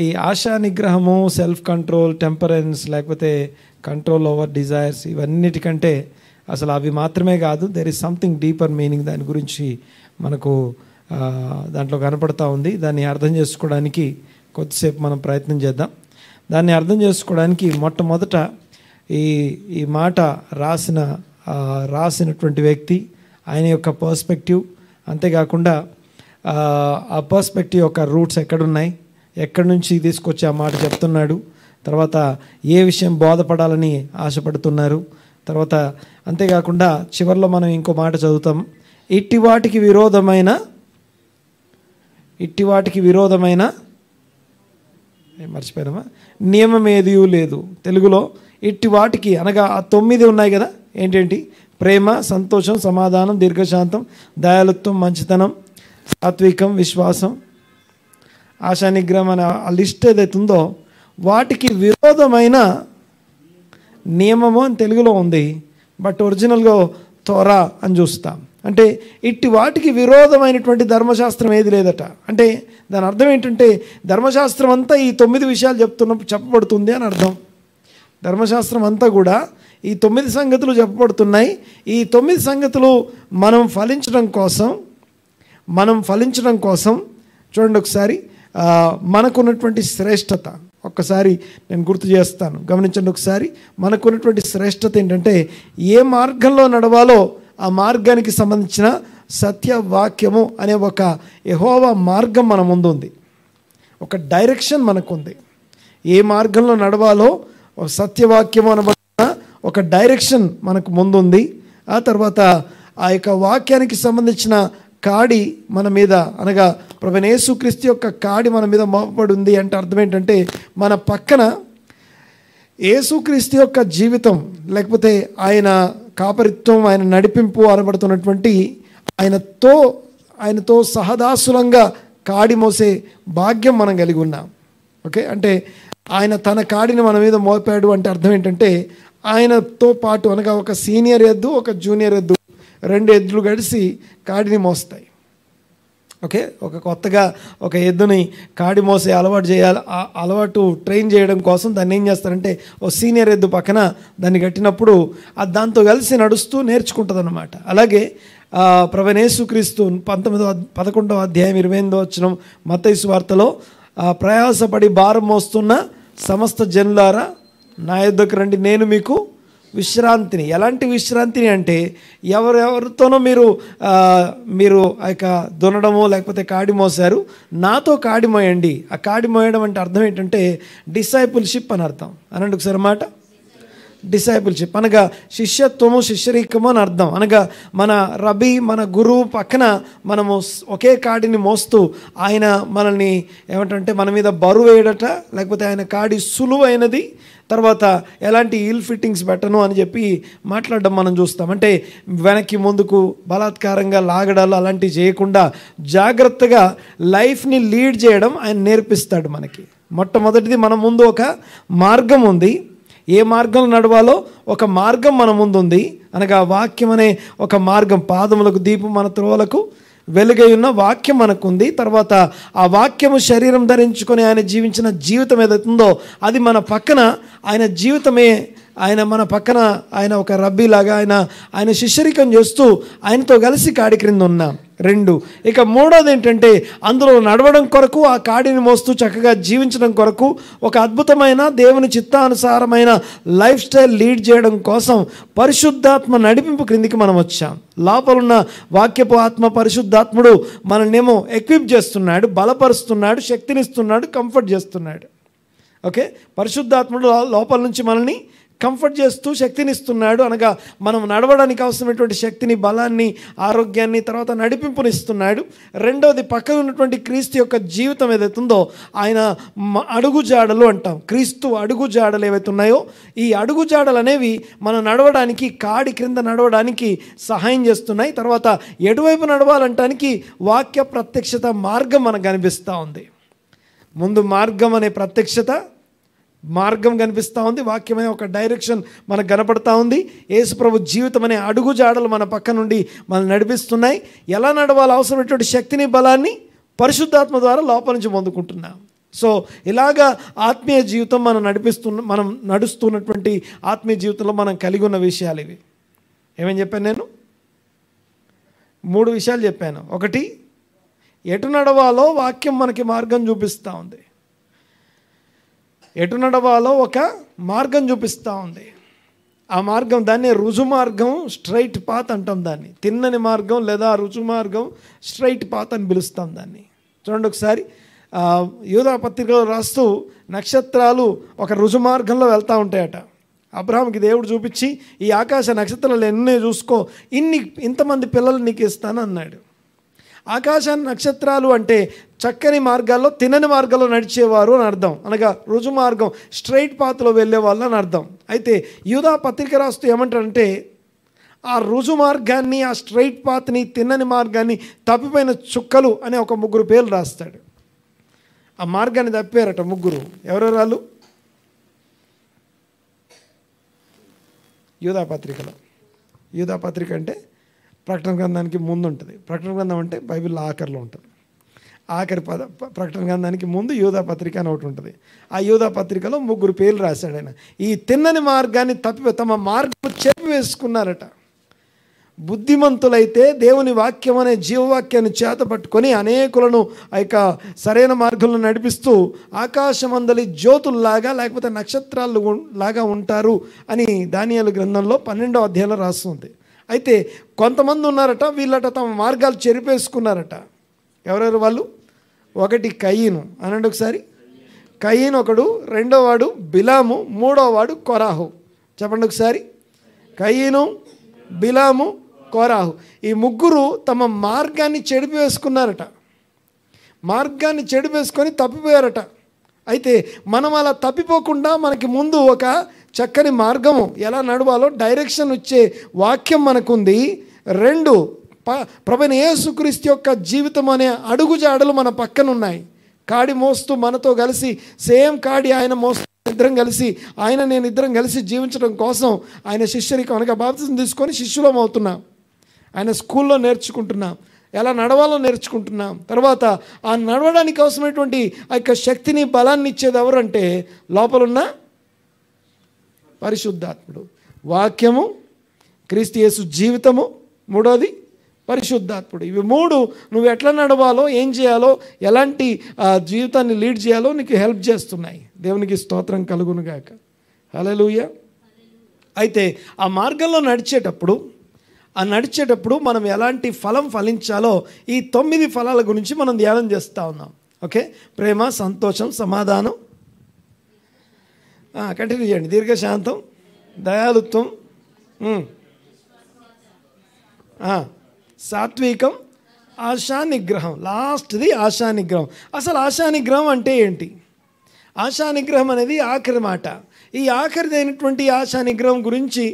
ఈ ఆశా నిగ్రహము, self control, temperance, లేకపోతే కంట్రోల్ ఓవర్ డిజైర్స్, ఇవన్నిటికంటే అసలు అవి మాత్రమే కాదు, there is something deeper meaning దాని గురించి మనకు దాంట్లో కనపడతా ఉంది. దాన్ని అర్థం చేసుకోవడానికి కొద్దిసేపు మనం ప్రయత్నం చేద్దాం. దాన్ని అర్థం చేసుకోవడానికి మొట్టమొదట ఈ మాట రాసినటువంటి వ్యక్తి, ఆయన యొక్క పర్స్పెక్టివ్, అంతేకాకుండా ఆ పర్స్పెక్టివ్ యొక్క రూట్స్ ఎక్కడున్నాయి, ఎక్కడి నుంచి తీసుకొచ్చి ఆ మాట చెప్తున్నాడు, తర్వాత ఏ విషయం బోధపడాలని ఆశపడుతున్నారు, తర్వాత అంతేకాకుండా చివరిలో మనం ఇంకో మాట చదువుతాం, ఇట్టి వాటికి విరోధమైన మర్చిపోయినామా, నియమం ఏదీ లేదు. తెలుగులో ఇట్టి వాటికి అనగా ఆ 9 ఉన్నాయి కదా, ఏంటేంటి? ప్రేమ, సంతోషం, సమాధానం, దీర్ఘశాంతం, దయాళుత్వం, మంచితనం, సాత్వికం, విశ్వాసం, ఆశా నిగ్రహం అనే ఆ లిస్ట్ ఏదైతుందో వాటికి విరోధమైన నియమము అని తెలుగులో ఉంది, బట్ ఒరిజినల్గా తోరా అని చూస్తాం. అంటే ఇట్టి వాటికి విరోధమైనటువంటి ధర్మశాస్త్రం ఏది లేదట. అంటే దాని అర్థం ఏంటంటే ధర్మశాస్త్రం అంతా ఈ 9 విషయాలు చెప్పబడుతుంది అని అర్థం. ధర్మశాస్త్రం అంతా కూడా ఈ 9 సంగతులు చెప్పబడుతున్నాయి. ఈ 9 సంగతులు మనం ఫలించడం కోసం చూడండి ఒకసారి మనకున్నటువంటి శ్రేష్టత ఒక్కసారి నేను గుర్తు చేస్తాను, గమనించండి ఒకసారి. మనకున్నటువంటి శ్రేష్టత ఏంటంటే ఏ మార్గంలో నడవాలో ఆ మార్గానికి సంబంధించిన సత్యవాక్యము అనే ఒక యెహోవా మార్గం మన ముందు ఉంది, ఒక డైరెక్షన్ మనకుంది. ఏ మార్గంలో నడవాలో సత్యవాక్యము అనబడిన ఒక డైరెక్షన్ మనకు ముందుంది. ఆ తర్వాత ఆ యొక్క వాక్యానికి సంబంధించిన కాడి మన మీద, అనగా ప్రభువైన యేసుక్రీస్తు యొక్క కాడి మన మీద మోపబడి ఉంది. అంటే అర్థం ఏంటంటే మన పక్కన యేసుక్రీస్తు యొక్క జీవితం, లేకపోతే ఆయన కాపరిత్వం, ఆయన నడిపింపు అనబడుతున్నటువంటి ఆయనతో సహదాసులంగా కాడి మోసే భాగ్యం మనం కలిగి ఉన్నాం. ఓకే, అంటే ఆయన తన కాడిని మన మీద మోపాడు అంటే అర్థం ఏంటంటే ఆయనతో పాటు, అనగా ఒక సీనియర్ ఎద్దు, ఒక జూనియర్ ఎద్దు, 2 ఎద్దులు కలిసి కాడిని మోస్తాయి. ఓకే, కొత్తగా ఒక ఎద్దుని కాడి మోసే అలవాటు ట్రైన్ చేయడం కోసం దాన్ని ఏం చేస్తారంటే ఓ సీనియర్ ఎద్దు పక్కన దాన్ని కట్టినప్పుడు అది దాంతో కలిసి నడుస్తూ నేర్చుకుంటుంది అన్నమాట. అలాగే ప్రభువైన యేసుక్రీస్తు 11వ అధ్యాయం 28వ వచనం మత్తయి సువార్తలో ప్రయాసపడి భారం మోస్తున్న సమస్త జనులారా నా యొద్దకు రండి, నేను మీకు విశ్రాంతిని. ఎలాంటి విశ్రాంతిని అంటే ఎవరెవరితోనో మీరు ఆ యొక్క దున్నడమో లేకపోతే కాడి మోసారు, నాతో కాడి మోయండి. ఆ కాడి మోయడం అంటే అర్థం ఏంటంటే డిసైపుల్షిప్ అని అర్థం. అనండి ఒకసారి మాట. డిసైపుల్షిప్ అనగా శిష్యత్వము, శిష్యరికము అని అర్థం. అనగా మన రబీ, మన గురువు పక్కన మనము ఒకే కాడిని మోస్తూ ఆయన మనల్ని ఏమంటే మన మీద బరువు వేయడట, లేకపోతే ఆయన కాడి సులువైనది, తర్వాత ఎలాంటి ఇల్ ఫిట్టింగ్స్ పెట్టను అని చెప్పి మాట్లాడడం మనం చూస్తాం. అంటే వెనక్కి ముందుకు బలాత్కారంగా లాగడాలు అలాంటివి చేయకుండా జాగ్రత్తగా లైఫ్ని లీడ్ చేయడం ఆయన నేర్పిస్తాడు మనకి. మొట్టమొదటిది మన ముందు ఒక మార్గం ఉంది. ఏ మార్గంలో నడవాలో ఒక మార్గం మన ముందు ఉంది, అనగా వాక్యం అనే ఒక మార్గం. పాదములకు దీపం, మన త్రోవలకు వెలుగై ఉన్న వాక్యం మనకుంది. తర్వాత ఆ వాక్యము శరీరం ధరించుకొని ఆయన జీవించిన జీవితం ఏదైతుందో అది మన పక్కన ఆయన జీవితమే. మన పక్కన ఆయన ఒక రబ్బీలాగా ఆయన శిష్యరికం చేస్తూ ఆయనతో కలిసి కాడి క్రింద ఉన్నాం. 2 ఇక 3వది ఏంటంటే అందులో నడవడం కొరకు, ఆ కాడిని మోస్తూ చక్కగా జీవించడం కొరకు, ఒక అద్భుతమైన దేవుని చిత్తానుసారమైన లైఫ్ స్టైల్ లీడ్ చేయడం కోసం పరిశుద్ధాత్మ నడిపింపు క్రిందికి మనం వచ్చాం. లోపలున్న వాక్యపు ఆత్మ పరిశుద్ధాత్ముడు మనల్నేమో ఎక్విప్ చేస్తున్నాడు, బలపరుస్తున్నాడు, శక్తినిస్తున్నాడు, కంఫర్ట్ చేస్తున్నాడు. ఓకే, పరిశుద్ధాత్ముడు లోపల నుంచి మనల్ని కంఫర్ట్ చేస్తూ శక్తినిస్తున్నాడు, అనగా మనం నడవడానికి అవసరమైనటువంటి శక్తిని, బలాన్ని, ఆరోగ్యాన్ని, తర్వాత నడిపింపునిస్తున్నాడు. 2వది పక్కన ఉన్నటువంటి క్రీస్తు యొక్క జీవితం ఏదైతుందో ఆయన అడుగుజాడలు అంటాం. క్రీస్తు అడుగుజాడలు ఏవైతే ఉన్నాయో ఈ అడుగుజాడలు అనేవి మనం నడవడానికి, కాడి క్రింద నడవడానికి సహాయం చేస్తున్నాయి. తర్వాత ఎటువైపు నడవాలంటానికి వాక్య ప్రత్యక్షత మార్గం మనకు కనిపిస్తూ ఉంది. ముందు మార్గం అనే ప్రత్యక్షత మార్గం కనిపిస్తూ ఉంది, వాక్యం అనే ఒక డైరెక్షన్ మనకు కనపడతా ఉంది. యేసు ప్రభు జీవితం అనే అడుగు జాడలు మన పక్క నుండి మనం నడిపిస్తున్నాయి. ఎలా నడవాలో అవసరమైనటువంటి శక్తిని, బలాన్ని పరిశుద్ధాత్మ ద్వారా లోపల నుంచి పొందుకుంటున్నాం. సో ఇలాగా ఆత్మీయ జీవితం మనం నడుస్తున్నటువంటి ఆత్మీయ జీవితంలో మనం కలిగి ఉన్న విషయాలు ఇవి. ఏమని చెప్పాను నేను? 3 విషయాలు చెప్పాను. ఒకటి, ఎటు నడవాలో వాక్యం మనకి మార్గం చూపిస్తూ ఉంది. ఎటు నడవాలో ఒక మార్గం చూపిస్తూ ఉంది. ఆ మార్గం, దాన్ని రుజు మార్గం, స్ట్రైట్ పాత్ అంటాం దాన్ని. తిన్నని మార్గం లేదా రుజు మార్గం, స్ట్రైట్ పాత్ అని పిలుస్తాం దాన్ని. చూడండి ఒకసారి, యూదా పత్రికలో రాస్తూ నక్షత్రాలు ఒక రుజు మార్గంలో వెళ్తూ ఉంటాయట. అబ్రహాంకి దేవుడు చూపించి, ఈ ఆకాశ నక్షత్రాలు ఎన్నే చూసుకో, ఇంతమంది పిల్లలు నీకు ఇస్తాను అన్నాడు. ఆకాశ నక్షత్రాలు అంటే చక్కని మార్గాల్లో, తినని మార్గాల్లో నడిచేవారు అని అర్థం. అనగా రుజు మార్గం, స్ట్రైట్ పాత్లో వెళ్ళే వాళ్ళు అని అర్థం. అయితే యూదా పత్రిక రాస్తూ ఏమంటారంటే, ఆ రుజు మార్గాన్ని, ఆ స్ట్రైట్ పాత్ని, తిన్నని మార్గాన్ని తప్పిపోయిన చుక్కలు అనే ఒక 3 పేర్లు రాస్తాడు. ఆ మార్గాన్ని తప్పారట 3. ఎవరెవరు వాళ్ళు? యూదా పత్రికలో. యూదా పత్రిక అంటే ప్రకటన గ్రంథానికి ముందు ఉంటుంది. ప్రకటన గ్రంథం అంటే బైబిల్లో ఆఖరిలో ఉంటుంది. ఆఖరి ప్రకటన గ్రంథానికి ముందు యూదా పత్రిక అని ఒకటి ఉంటుంది. ఆ యూదా పత్రికలో 3 పేర్లు రాశాడు ఆయన. ఈ తిన్నని మార్గాన్ని తమ మార్గం చెప్పివేసుకున్నారట. బుద్ధిమంతులైతే దేవుని వాక్యం అనే జీవవాక్యాన్ని చేత పట్టుకొని అనేకులను ఆ యొక్క సరైన మార్గంలో నడిపిస్తూ ఆకాశమందలి జ్యోతుల్లాగా లేకపోతే నక్షత్రాలు లాగా ఉంటారు అని దానియేలు గ్రంథంలో 12వ అధ్యాయంలో రాస్తుంది. అయితే కొంతమంది ఉన్నారట, వీళ్ళట తమ మార్గాలు చెరిపేసుకున్నారట. ఎవరెవరు వాళ్ళు? ఒకటి కయీను అనండి ఒకసారి. కయీను ఒకడు, రెండో వాడు బిలాము, మూడో వాడు కొరాహు. చెప్పండి ఒకసారి. కయీను, బిలాము, కోరాహు, ఈ 3 తమ మార్గాన్ని చెడిపేసుకున్నారట. మార్గాన్ని చెడిపేసుకొని తప్పిపోయారట. అయితే మనం అలా తప్పిపోకుండా మనకి ముందు ఒక చక్కని మార్గము, ఎలా నడవాలో డైరెక్షన్ ఇచ్చే వాక్యం మనకుంది. 2, ప్రభువైన యేసుక్రీస్తు యొక్క జీవితం అనే అడుగుజాడలు మన పక్కన ఉన్నాయి. కాడి మోస్తూ మనతో కలిసి, సేమ్ కాడి ఆయన మోస్తూ నేను ఇద్దరం కలిసి జీవించడం కోసం ఆయన శిష్యరికం అనగా బాప్తిజం తీసుకొని శిష్యులం అవుతున్నాం. ఆయన స్కూల్లో నేర్చుకుంటున్నాం, ఎలా నడవాలో నేర్చుకుంటున్నాం. తర్వాత ఆ నడవడానికి అవసరమైనటువంటి ఆ యొక్క శక్తిని, బలాన్ని ఇచ్చేది ఎవరంటే లోపలున్న పరిశుద్ధాత్ముడు. వాక్యము, క్రీస్తు యేసు జీవితము, మూడోది పరిశుద్ధాత్ముడు. ఇవి 3 నువ్వు ఎట్లా నడవాలో, ఏం చేయాలో, ఎలాంటి జీవితాన్ని లీడ్ చేయాలో నీకు హెల్ప్ చేస్తున్నాయి. దేవునికి స్తోత్రం కలుగునుగాక. హల్లెలూయా. అయితే ఆ మార్గంలో నడిచేటప్పుడు మనం ఎలాంటి ఫలం ఫలించాలో ఈ 9 ఫలాల గురించి మనం ధ్యానం చేస్తూ ఉన్నాం. ఓకే, ప్రేమ, సంతోషం, సమాధానం, కంటిన్యూ చేయండి, దీర్ఘశాంతం, దయాలుత్వం, సాత్వికం, ఆశానిగ్రహం. లాస్ట్ది ఆశానిగ్రహం. అసలు ఆశానిగ్రహం అంటే ఏంటి? ఆశానిగ్రహం అనేది ఆఖరి మాట. ఈ ఆఖరిదైనటువంటి ఆశానిగ్రహం గురించి,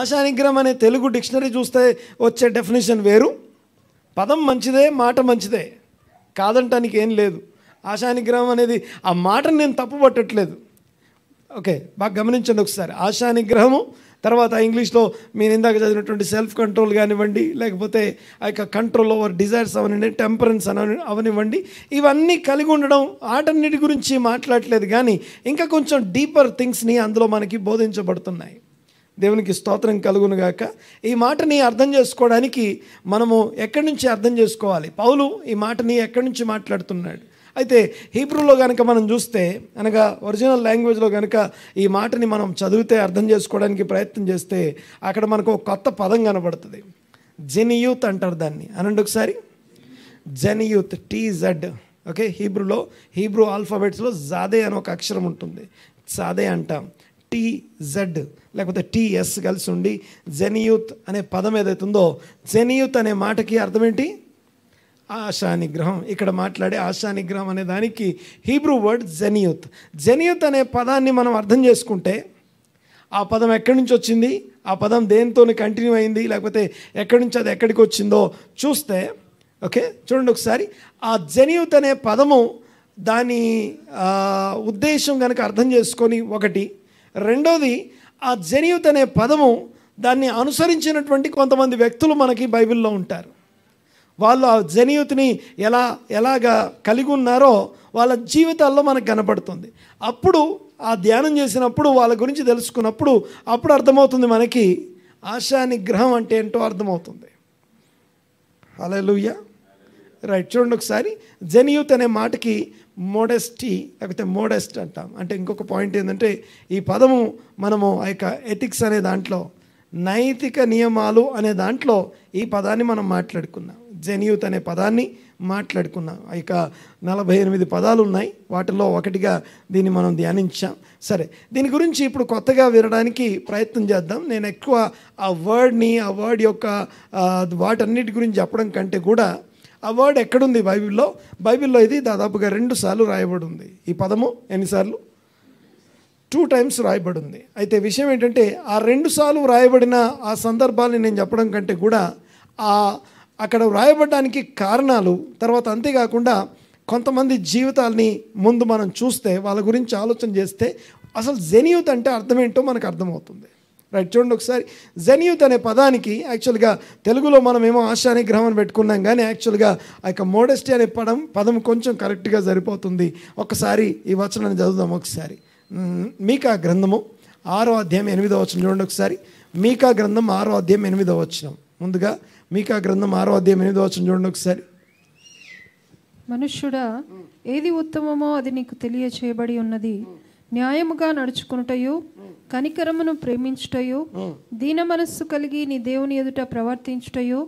ఆశానిగ్రహం అనే తెలుగు డిక్షనరీ చూస్తే వచ్చే డెఫినేషన్ వేరు. పదం మంచిదే, మాట మంచిదే, కాదంటానికి ఏం లేదు. ఆశానిగ్రహం అనేది, ఆ మాటను నేను తప్పు పట్టట్లేదు. ఓకే, బాగా గమనించండి ఒకసారి. ఆశానిగ్రహము, తర్వాత ఇంగ్లీష్లో మీరు ఇందాక చదివినటువంటి సెల్ఫ్ కంట్రోల్ కానివ్వండి, లేకపోతే ఆ యొక్క కంట్రోల్ ఓవర్ డిజైర్స్ అవనివ్వండి, టెంపరెన్స్ అవనివ్వండి, ఇవన్నీ కలిగి ఉండడం, ఆటన్నిటి గురించి మాట్లాడట్లేదు, కానీ ఇంకా కొంచెం డీపర్ థింగ్స్ని అందులో మనకి బోధించబడుతున్నాయి. దేవునికి స్తోత్రం కలుగునుగాక. ఈ మాటని అర్థం చేసుకోవడానికి మనము ఎక్కడి నుంచి అర్థం చేసుకోవాలి? పౌలు ఈ మాటని ఎక్కడి నుంచి మాట్లాడుతున్నాడు? అయితే హీబ్రూలో కనుక మనం చూస్తే, అనగా ఒరిజినల్ లాంగ్వేజ్లో కనుక ఈ మాటని మనం చదివితే, అర్థం చేసుకోవడానికి ప్రయత్నం చేస్తే, అక్కడ మనకు ఒక కొత్త పదం కనబడుతుంది. జెనియూత్ అంటారు దాన్ని. అనండి ఒకసారి. జెనియూత్, TZ. ఓకే, హీబ్రూ ఆల్ఫాబెట్స్లో జాదే అని ఒక అక్షరం ఉంటుంది, జాదే అంటాం. TZ లేకపోతే TS కలిసి ఉండి జెనియూత్ అనే పదం ఏదైతుందో, జెనియూత్ అనే మాటకి అర్థం ఏంటి? ఆశానిగ్రహం. ఇక్కడ మాట్లాడే ఆశానిగ్రహం అనే దానికి హీబ్రూ వర్డ్ జెనియూత్. జెనియూత్ అనే పదాన్ని మనం అర్థం చేసుకుంటే, ఆ పదం ఎక్కడి నుంచి వచ్చింది, ఆ పదం దేనితో కంటిన్యూ అయింది, లేకపోతే ఎక్కడి నుంచి అది ఎక్కడికి వచ్చిందో చూస్తే, ఓకే చూడండి ఒకసారి. ఆ జెనియూత్ అనే పదము, దాని ఉద్దేశం కనుక అర్థం చేసుకొని, ఒకటి. రెండోది, ఆ జెనియూత్ అనే పదము దాన్ని అనుసరించినటువంటి కొంతమంది వ్యక్తులు మనకి బైబిల్లో ఉంటారు. వాళ్ళు ఆ జెనియూత్ని ఎలాగా కలిగి ఉన్నారో వాళ్ళ జీవితాల్లో మనకు కనపడుతుంది. అప్పుడు ఆ ధ్యానం చేసినప్పుడు వాళ్ళ గురించి తెలుసుకున్నప్పుడు అప్పుడు అర్థమవుతుంది మనకి ఆశా నిగ్రహం అంటే ఏంటో అర్థమవుతుంది. హల్లెలూయా. రైట్, చూడండి ఒకసారి. జెన్యూత్ అనే మాటకి మోడెస్టీ లేకపోతే మోడెస్ట్ అంటాం. అంటే ఇంకొక పాయింట్ ఏంటంటే ఈ పదము మనము ఆ యొక్క ఎథిక్స్ అనే దాంట్లో, నైతిక నియమాలు అనే దాంట్లో ఈ పదాన్ని మనం మాట్లాడుకున్నాం. జెన్యూత్ అనే పదాన్ని మాట్లాడుకున్నాం. ఇక 48 పదాలు ఉన్నాయి, వాటిలో ఒకటిగా దీన్ని మనం ధ్యానించాం. సరే, దీని గురించి ఇప్పుడు కొత్తగా వినడానికి ప్రయత్నం చేద్దాం. నేను ఎక్కువ ఆ వర్డ్ని, ఆ వర్డ్ యొక్క వాటన్నిటి గురించి చెప్పడం కంటే కూడా ఆ వర్డ్ ఎక్కడుంది బైబిల్లో ఇది దాదాపుగా 2 సార్లు రాయబడి ఉంది. ఈ పదము ఎన్నిసార్లు? 2 టైమ్స్ రాయబడి ఉంది. అయితే విషయం ఏంటంటే ఆ 2 సార్లు రాయబడిన ఆ సందర్భాన్ని నేను చెప్పడం కంటే కూడా అక్కడ వ్రాయబడడానికి కారణాలు, తర్వాత అంతేకాకుండా కొంతమంది జీవితాలని ముందు మనం చూస్తే, వాళ్ళ గురించి ఆలోచన చేస్తే అసలు జెన్యూత్ అంటే అర్థం ఏంటో మనకు అర్థమవుతుంది. రైట్, చూడండి ఒకసారి. జెన్యూత్ అనే పదానికి యాక్చువల్గా తెలుగులో మనమేమో ఆశా నిగ్రహం అని పెట్టుకున్నాం, కానీ యాక్చువల్గా ఆ యొక్క మోడెస్టీ అనే పదం కొంచెం కరెక్ట్గా సరిపోతుంది. ఒకసారి ఈ వచనాన్ని చదువుదాం ఒకసారి. మీకా గ్రంథము 6వ అధ్యాయం 8వ వచనం చూడండి ఒకసారి. మీకా గ్రంథం 6వ అధ్యాయం 8వ వచనం. ముందుగా మీకా గ్రంథం 6వ అధ్యాయం 8వ వచనం చూడండి ఒకసారి. మనుష్యుడా, ఏది ఉత్తమమో అది నీకు తెలియచేయబడి ఉన్నది. న్యాయముగా నడుచుకునుటయు, కనికరమును ప్రేమించుటయు, దీన మనస్సు కలిగి నీ దేవుని ఎదుట ప్రవర్తించుటయు,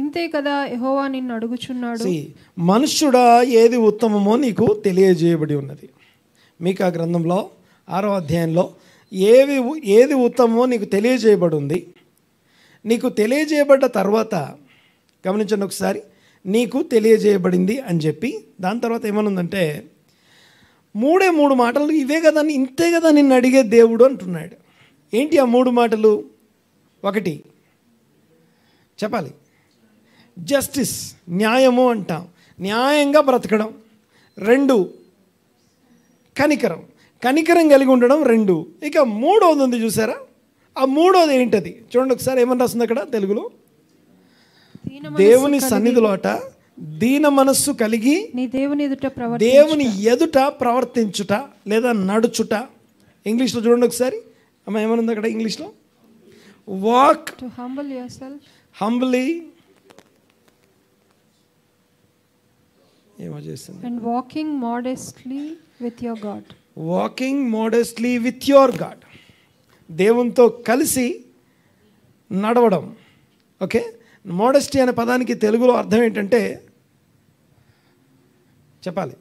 ఇంతే కదా యెహోవా నిన్ను అడుగుచున్నాడు. మనుష్యుడా, ఏది ఉత్తమమో నీకు తెలియజేయబడి ఉన్నది. మీకా గ్రంథంలో 6వ అధ్యాయంలో ఏది ఉత్తమమో నీకు తెలియజేయబడి ఉంది. నీకు తెలియజేయబడ్డ తర్వాత గమనించండి ఒకసారి, నీకు తెలియజేయబడింది అని చెప్పి దాని తర్వాత ఏమనుందంటే 3 మాటలు, ఇవే కదా, ఇంతే కదా నిన్ను అడిగే దేవుడు అంటున్నాడు. ఏంటి ఆ 3 మాటలు? 1 చెప్పాలి, జస్టిస్, న్యాయము అంటాం, న్యాయంగా బ్రతకడం. 2 కనికరం కలిగి ఉండడం. 2 ఇక 3వది ఉంది చూసారా? ఆ 3వది ఏంటది చూడండి ఒకసారి. ఏమని రాస్తుంది అక్కడ తెలుగులో? దేవుని సన్నిధిలోట దీన మనస్సు కలిగి దేవుని ఎదుట ప్రవర్తించుట లేదా నడుచుట. ఇంగ్లీష్లో చూడండి ఒకసారి. అమ్మ ఏమనుంది అక్కడ ఇంగ్లీష్లో? వాక్ హంబ్లీ, ఏమో చేస్తుంది, and walking modestly with your God. Walking modestly with your God. దేవునితో కలిసి నడవడం. ఓకే, మోడెస్టీ అనే పదానికి తెలుగులో అర్థం ఏంటంటే చెప్పాలి,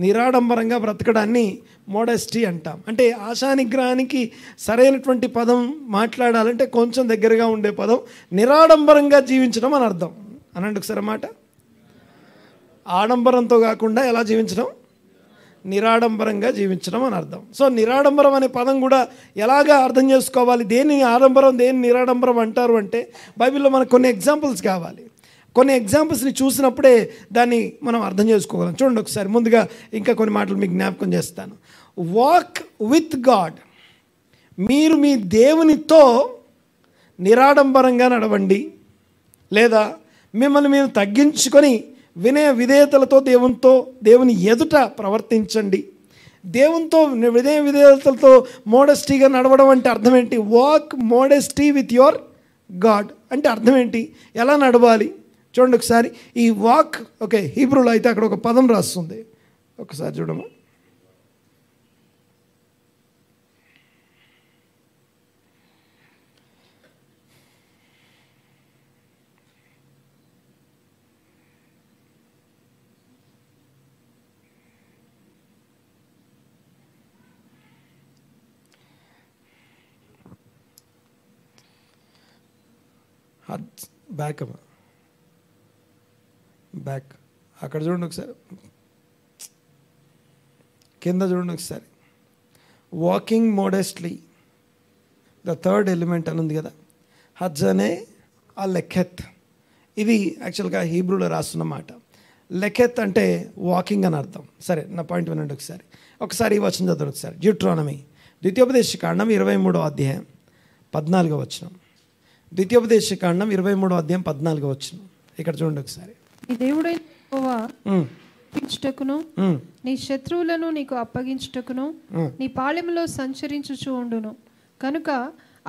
నిరాడంబరంగా బ్రతకడాన్ని మోడెస్టీ అంటాం. అంటే ఆశా నిగ్రహానికి సరైనటువంటి పదం మాట్లాడాలంటే కొంచెం దగ్గరగా ఉండే పదం నిరాడంబరంగా జీవించడం అని అర్థం. అనండి ఒకసారి మాట. ఆడంబరంతో కాకుండా ఎలా జీవించడం? నిరాడంబరంగా జీవించడం అని అర్థం. సో నిరాడంబరం అనే పదం కూడా ఎలాగా అర్థం చేసుకోవాలి, దేన్ని ఆడంబరం దేన్ని నిరాడంబరం అంటారు అంటే బైబిల్లో మనకు కొన్ని ఎగ్జాంపుల్స్ కావాలి. కొన్ని ఎగ్జాంపుల్స్ని చూసినప్పుడే దాన్ని మనం అర్థం చేసుకోగలం. చూడండి ఒకసారి. ముందుగా ఇంకా కొన్ని మాటలు మీకు జ్ఞాపకం చేస్తాను. వాక్ విత్ గాడ్, మీరు మీ దేవునితో నిరాడంబరంగా నడవండి, లేదా మిమ్మల్ని మీరు తగ్గించుకొని వినయ విధేయతలతో దేవుని ఎదుట ప్రవర్తించండి. దేవునితో వినయ విధేయతలతో మోడెస్టీగా నడవడం అంటే అర్థం ఏంటి? Walk modesty with your God అంటే అర్థం ఏంటి? ఎలా నడవాలి చూడండి ఒకసారి. ఈ వాక్, ఓకే, హీబ్రూలో అయితే అక్కడ ఒక పదం రాస్తుంది, ఒకసారి చూడము. బ్యాక్ అక్కడ చూడండి ఒకసారి, కింద చూడండి ఒకసారి. Walking modestly, the third element అని ఉంది కదా, హజ్జనే ఆ లెఖెత్. ఇది యాక్చువల్గా హీబ్రూలో రాస్తున్న మాట. లెఖెత్ అంటే వాకింగ్ అని అర్థం. సరే, నా పాయింట్ వినండి ఒకసారి ఈ వచనం చదవండి ఒకసారి. డ్యూట్రానమీ ద్వితీయోపదేశకాండం 23వ అధ్యాయం 14వ వచనం. ద్వితీయోపదేశకాండం 23వ అధ్యాయం 14వ వచనం. ఇక్కడ చూడండి ఒకసారి. నీ దేవుడైన యెహోవా పించుటకును నీ శత్రువులను నీకు అప్పగించుటకును నీ పాళెములో సంచరించుచూ ఉండును కనుక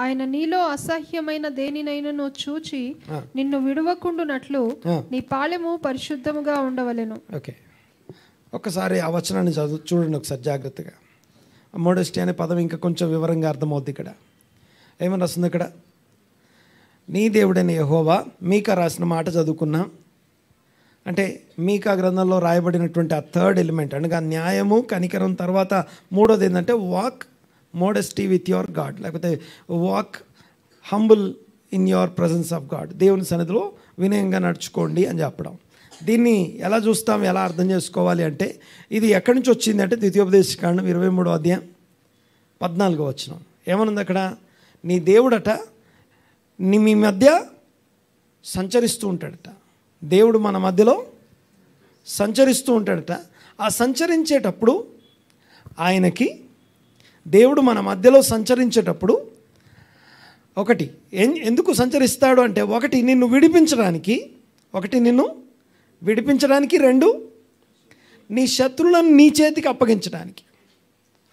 ఆయన నీలో అసహ్యమైన దేనినైనను చూచి నిన్ను విడువకుండునట్లు నీ పాళెము పరిశుద్ధముగా ఉండవలెను. ఓకే, ఒకసారి ఆ వచనాన్ని చూడండి ఒకసారి జాగ్రత్తగా. మోడెస్టీ అనే పదం ఇంకా కొంచెం వివరంగా అర్థమవుద్ది. ఇక్కడ ఏమని రాస్తుంది? ఇక్కడ నీ దేవుడైన యెహోవా, మీకా రాసిన మాట చదువుకున్నాం. అంటే మీకా గ్రంథంలో రాయబడినటువంటి ఆ థర్డ్ ఎలిమెంట్ అనగా న్యాయము, కనికరం, తర్వాత మూడోది ఏంటంటే walk modesty with your God, లేకపోతే walk humble in your presence of God. దేవుని సన్నిధిలో వినయంగా నడుచుకోండి అని చెప్పడం. దీన్ని ఎలా చూస్తాం, ఎలా అర్థం చేసుకోవాలి అంటే ఇది ఎక్కడి నుంచి వచ్చింది అంటే ద్వితీయోపదేశకాండం 23వ అధ్యాయం 14వ వచనం. ఏమనుంది అక్కడ? నీ దేవుడట మీ మధ్య సంచరిస్తూ ఉంటాడట. దేవుడు మన మధ్యలో సంచరిస్తూ ఉంటాడట. ఆ సంచరించేటప్పుడు ఆయనకి, దేవుడు మన మధ్యలో సంచరించేటప్పుడు ఒకటి ఎందుకు సంచరిస్తాడు అంటే ఒకటి నిన్ను విడిపించడానికి, రెండు నీ శత్రువులను నీ చేతికి అప్పగించడానికి.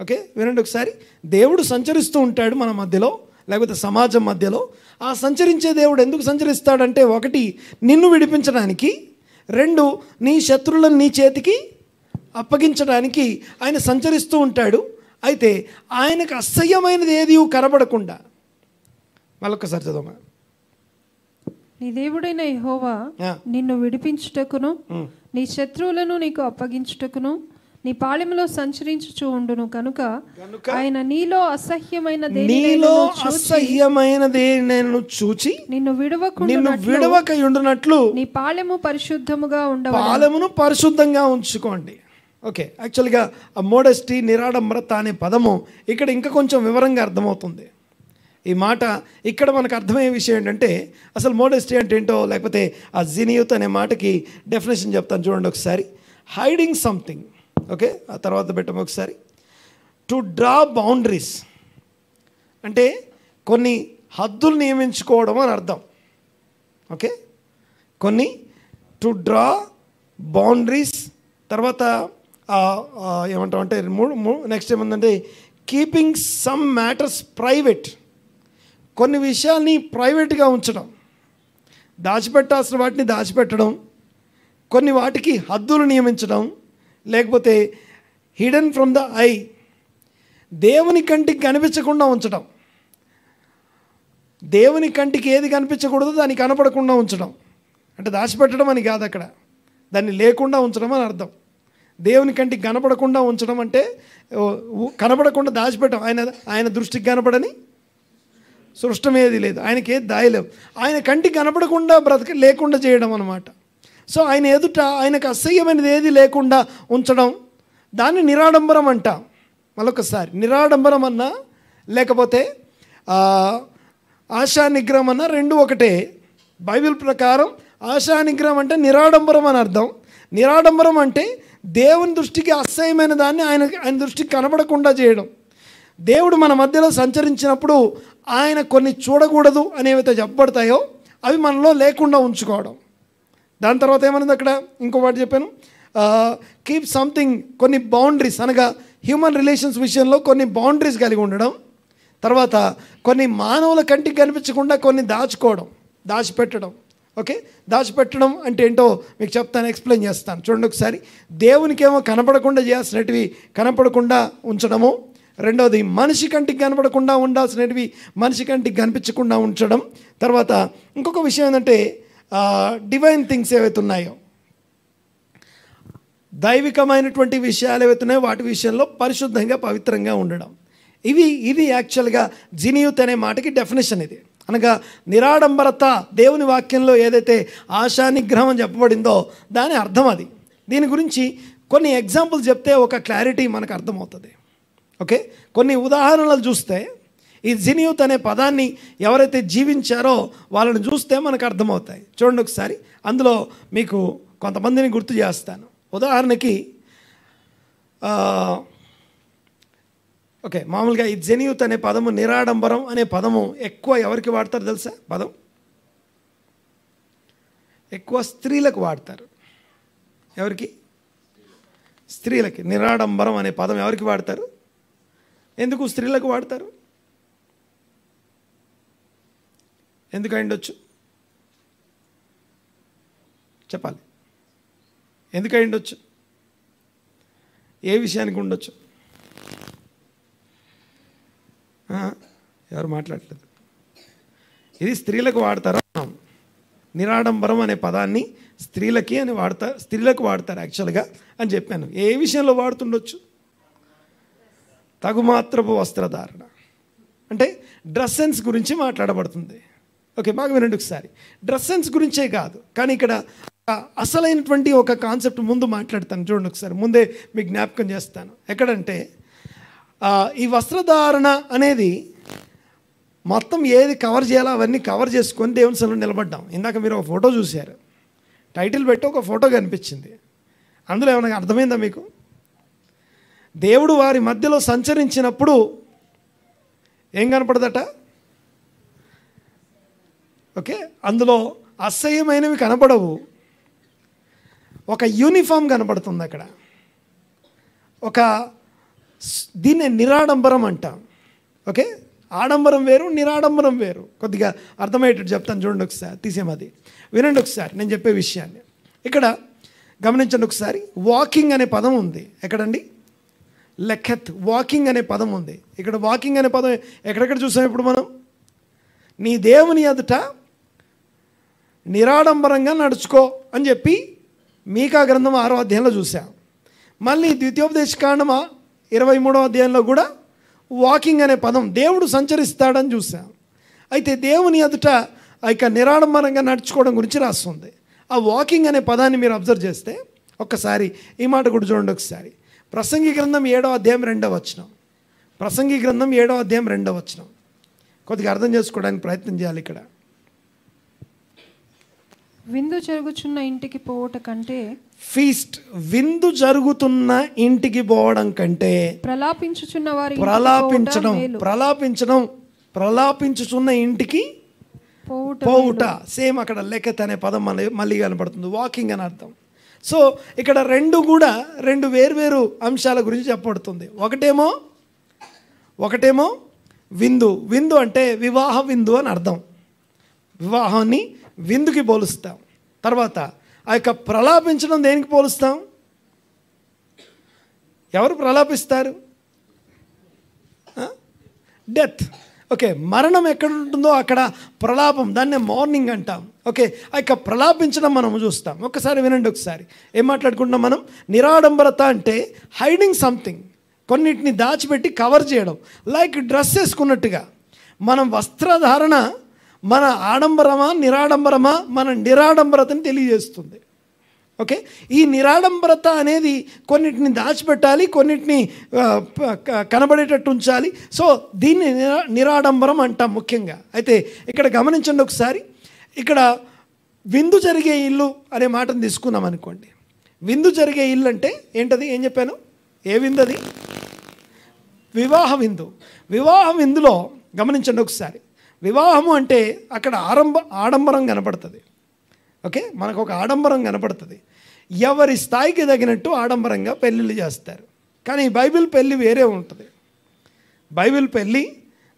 ఓకే, వినండి ఒకసారి. దేవుడు సంచరిస్తూ ఉంటాడు మన మధ్యలో, లేకపోతే సమాజం మధ్యలో. ఆ సంచరించే దేవుడు ఎందుకు సంచరిస్తాడంటే ఒకటి నిన్ను విడిపించడానికి, రెండు నీ శత్రువులను నీ చేతికి అప్పగించడానికి ఆయన సంచరిస్తూ ఉంటాడు. అయితే ఆయనకు అసహ్యమైనది ఏది కనబడకుండా, మళ్ళొక్కసారి చదవమా. నీ దేవుడైన యెహోవా నిన్ను విడిపించుటకును నీ శత్రువులను నీకు అప్పగించుటకును నీ పాళెములో సంచరించుచూ ఉండును కనుక ఆయన నీలో అసహ్యమైనదేనైనను చూచి నిన్ను విడవకుండునట్లు నీ పాళెము పరిశుద్ధముగా ఉండవలెను. పాళెమును పరిశుద్ధంగా ఉంచుకోండి. ఓకే, యాక్చువల్గా ఆ మోడెస్టీ, నిరాడంబరత అనే పదము ఇక్కడ ఇంకా కొంచెం వివరంగా అర్థమవుతుంది. ఈ మాట ఇక్కడ మనకు అర్థమయ్యే విషయం ఏంటంటే అసలు మోడెస్టీ అంటే ఏంటో, లేకపోతే ఆ జినియూత్ అనే మాటకి డెఫినేషన్ చెప్తాను చూడండి ఒకసారి. Hiding something. ఓకే, ఆ తర్వాత పెట్టాము ఒకసారి. టు డ్రా బౌండరీస్ అంటే కొన్ని హద్దులు నియమించుకోవడం అని అర్థం. ఓకే, కొన్ని టు డ్రా బౌండరీస్. తర్వాత ఏమంటాం అంటే నెక్స్ట్ ఏముందంటే కీపింగ్ సమ్ మ్యాటర్స్ ప్రైవేట్. కొన్ని విషయాల్ని ప్రైవేట్గా ఉంచడం, దాచిపెట్టాల్సిన వాటిని దాచిపెట్టడం, కొన్ని వాటికి హద్దులు నియమించడం, లేకపోతే హిడెన్ ఫ్రమ్ ద ఐ, దేవుని కంటికి కనిపించకుండా ఉంచడం. దేవుని కంటికి ఏది కనిపించకూడదో దాన్ని కనపడకుండా ఉంచడం. అంటే దాచిపెట్టడం అని కాదు, అక్కడ దాన్ని లేకుండా ఉంచడం అని అర్థం. దేవుని కంటికి కనపడకుండా ఉంచడం అంటే కనపడకుండా దాచిపెట్టడం. ఆయన దృష్టికి కనపడని సృష్టం ఏది లేదు, ఆయనకి ఏది దాయలేవు. ఆయన కంటికి కనపడకుండా లేకుండా చేయడం అన్నమాట. సో ఆయన ఎదుట ఆయనకు అసహ్యమైనది ఏది లేకుండా ఉంచడం, దాన్ని నిరాడంబరం అంటాం. మరొకసారి, నిరాడంబరం అన్నా లేకపోతే ఆశా నిగ్రహం అన్నా రెండు ఒకటే. బైబిల్ ప్రకారం ఆశా నిగ్రహం అంటే నిరాడంబరం అని అర్థం. నిరాడంబరం అంటే దేవుని దృష్టికి అసహ్యమైన దాన్ని ఆయన దృష్టికి కనపడకుండా చేయడం. దేవుడు మన మధ్యలో సంచరించినప్పుడు ఆయన కొన్ని చూడకూడదు అనేవైతే చెప్పబడతాయో అవి మనలో లేకుండా ఉంచుకోవడం. దాని తర్వాత ఏమన్నది అక్కడ, ఇంకో మాట చెప్పాను, కీప్ సంథింగ్, కొన్ని బౌండరీస్ అనగా హ్యూమన్ రిలేషన్స్ విషయంలో కొన్ని బౌండరీస్ కలిగి ఉండడం. తర్వాత కొన్ని మానవుల కంటికి కనిపించకుండా కొన్ని దాచిపెట్టడం. ఓకే, దాచిపెట్టడం అంటే ఏంటో మీకు చెప్తాను, ఎక్స్ప్లెయిన్ చేస్తాను. చూడండి ఒకసారి. దేవునికేమో కనపడకుండా చేయాల్సినవి కనపడకుండా ఉంచడము, రెండవది మనిషి కంటికి కనపడకుండా ఉండాల్సినవి మనిషి కంటికి కనిపించకుండా ఉంచడం. తర్వాత ఇంకొక విషయం ఏంటంటే డివైన్ థింగ్స్ ఏవైతే ఉన్నాయో, దైవికమైనటువంటి విషయాలు ఏవైతే ఉన్నాయో వాటి విషయంలో పరిశుద్ధంగా పవిత్రంగా ఉండడం. ఇది యాక్చువల్గా జినియూత్ అనే మాటకి డెఫినేషన్. ఇది అనగా నిరాడంబరత. దేవుని వాక్యంలో ఏదైతే ఆశా నిగ్రహం అని చెప్పబడిందో దాని అర్థం అది. దీని గురించి కొన్ని ఎగ్జాంపుల్స్ చెప్తే ఒక క్లారిటీ మనకు అర్థమవుతుంది. ఓకే, కొన్ని ఉదాహరణలు చూస్తే ఈ జినియూత్ అనే పదాన్ని ఎవరైతే జీవించారో వాళ్ళని చూస్తే మనకు అర్థమవుతాయి. చూడండి ఒకసారి. అందులో మీకు కొంతమందిని గుర్తు చేస్తాను. ఉదాహరణకి ఓకే, మామూలుగా ఈ జెనియూత్ అనే పదము, నిరాడంబరం అనే పదము ఎక్కువ ఎవరికి వాడతారు తెలుసా? పదం ఎక్కువ స్త్రీలకు వాడతారు. ఎవరికి? స్త్రీలకి. నిరాడంబరం అనే పదం ఎవరికి వాడతారు? ఎందుకు స్త్రీలకు వాడతారు? ఎందుకు అయిండొచ్చు చెప్పాలి. ఎందుకు అయిండొచ్చు? ఏ విషయానికి ఉండొచ్చు? ఎవరు మాట్లాడలేదు. ఇది స్త్రీలకు వాడతారా? నిరాడంబరం అనే పదాన్ని స్త్రీలకి అని వాడతారు, స్త్రీలకు వాడతారు యాక్చువల్గా అని చెప్పాను. ఏ విషయంలో వాడుతుండొచ్చు? తగుమాత్రపు వస్త్రధారణ అంటే డ్రెస్ సెన్స్ గురించి మాట్లాడబడుతుంది. ఓకే, బాగా వినండి ఒకసారి. డ్రెస్ సెన్స్ గురించే కాదు, కానీ ఇక్కడ అసలైనటువంటి ఒక కాన్సెప్ట్ ముందు మాట్లాడతాను. చూడండి ఒకసారి, ముందే మీకు జ్ఞాపకం చేస్తాను. ఎక్కడంటే ఈ వస్త్రధారణ అనేది మొత్తం ఏది కవర్ చేయాలో అవన్నీ కవర్ చేసుకొని దేవుని సన్నిధిలో నిలబడ్డాం. ఇందాక మీరు ఒక ఫోటో చూశారు, టైటిల్ పెట్టి ఒక ఫోటో కనిపించింది. అందులో ఏమైనా అర్థమైందా మీకు? దేవుడు వారి మధ్యలో సంచరించినప్పుడు ఏం కనపడదట? ఓకే, అందులో అసహ్యమైనవి కనపడవు, ఒక యూనిఫామ్ కనపడుతుంది అక్కడ. ఒక దీన్నే నిరాడంబరం అంటాం. ఓకే, ఆడంబరం వేరు, నిరాడంబరం వేరు. కొద్దిగా అర్థమయ్యేటట్టు చెప్తాను, చూడండి ఒకసారి. తీసేమది వినండి ఒకసారి నేను చెప్పే విషయాన్ని. ఇక్కడ గమనించండి ఒకసారి. వాకింగ్ అనే పదం ఉంది. ఎక్కడండి? లెఖత్. వాకింగ్ అనే పదం ఉంది ఇక్కడ. వాకింగ్ అనే పదం ఎక్కడెక్కడ చూసాం ఇప్పుడు మనం? నీ దేవుని ఎదుట నిరాడంబరంగా నడుచుకో అని చెప్పి మీకా గ్రంథం 6వ అధ్యాయంలో చూసాం. మళ్ళీ ద్వితీయోపదేశకాండం 23వ అధ్యాయంలో కూడా వాకింగ్ అనే పదం దేవుడు సంచరిస్తాడని చూసాం. అయితే దేవుని ఎదుట ఇక నిరాడంబరంగా నడుచుకోవడం గురించి రాస్తుంది. ఆ వాకింగ్ అనే పదాన్ని మీరు అబ్జర్వ్ చేస్తే ఒక్కసారి ఈ మాట కూడా చూడండి ఒకసారి. ప్రసంగి గ్రంథం 7వ అధ్యాయం 2వ వచనం. ప్రసంగి గ్రంథం 7వ అధ్యాయం 2వ వచనం. కొద్దిగా అర్థం చేసుకోవడానికి ప్రయత్నం చేయాలి ఇక్కడ. విందు జరుగుతున్న ఇంటికి పోవట కంటే, ఫీస్ట్ విందు జరుగుతున్న ఇంటికి పోవడం కంటే, ప్రలాపించుచున్న వారి ప్రలాపించుచున్న ఇంటికి పోవుట. సేమ్ అక్కడ లెఖత్ అనే పదం మళ్ళీ కనపడుతుంది. వాకింగ్ అని అర్థం. సో ఇక్కడ రెండు వేర్వేరు అంశాల గురించి చెప్పబడుతుంది. ఒకటేమో విందు. విందు అంటే వివాహ విందు అని అర్థం. వివాహాన్ని విందుకి పోలుస్తాం. తర్వాత ఆ యొక్క ప్రలాపించడం దేనికి పోలుస్తాం? ఎవరు ప్రలాపిస్తారు? డెత్. ఓకే, మరణం ఎక్కడ ఉంటుందో అక్కడ ప్రలాపం, దాన్నే మార్నింగ్ అంటాం. ఓకే, ఆ యొక్క ప్రలాపించడం మనం చూస్తాం. ఒక్కసారి వినండి ఒకసారి. ఏం మాట్లాడుకుంటున్నాం మనం? నిరాడంబరత అంటే హైడింగ్ సంథింగ్, కొన్నిటిని దాచిపెట్టి కవర్ చేయడం. లైక్ డ్రెస్ వేసుకున్నట్టుగా మనం వస్త్రధారణ మన ఆడంబరమా నిరాడంబరమా, మన నిరాడంబరతని తెలియజేస్తుంది. ఓకే, ఈ నిరాడంబరత అనేది కొన్నిటిని దాచిపెట్టాలి, కొన్నిటిని కనబడేటట్టు ఉంచాలి. సో దీన్ని నిరాడంబరం అంటాం ముఖ్యంగా. అయితే ఇక్కడ గమనించండి ఒకసారి. ఇక్కడ విందు జరిగే ఇల్లు అనే మాటను తీసుకున్నాం అనుకోండి. విందు జరిగే ఇల్లు అంటే ఏంటది? ఏం చెప్పాను? ఏ విందు అది? వివాహ విందు. వివాహ విందులో గమనించండి ఒకసారి. వివాహము అంటే అక్కడ ఆడంబరం కనపడుతుంది. ఓకే, మనకు ఒక ఆడంబరం కనపడుతుంది. ఎవరి స్థాయికి తగినట్టు ఆడంబరంగా పెళ్ళిళ్ళు చేస్తారు. కానీ బైబిల్ పెళ్ళి వేరే ఉంటుంది.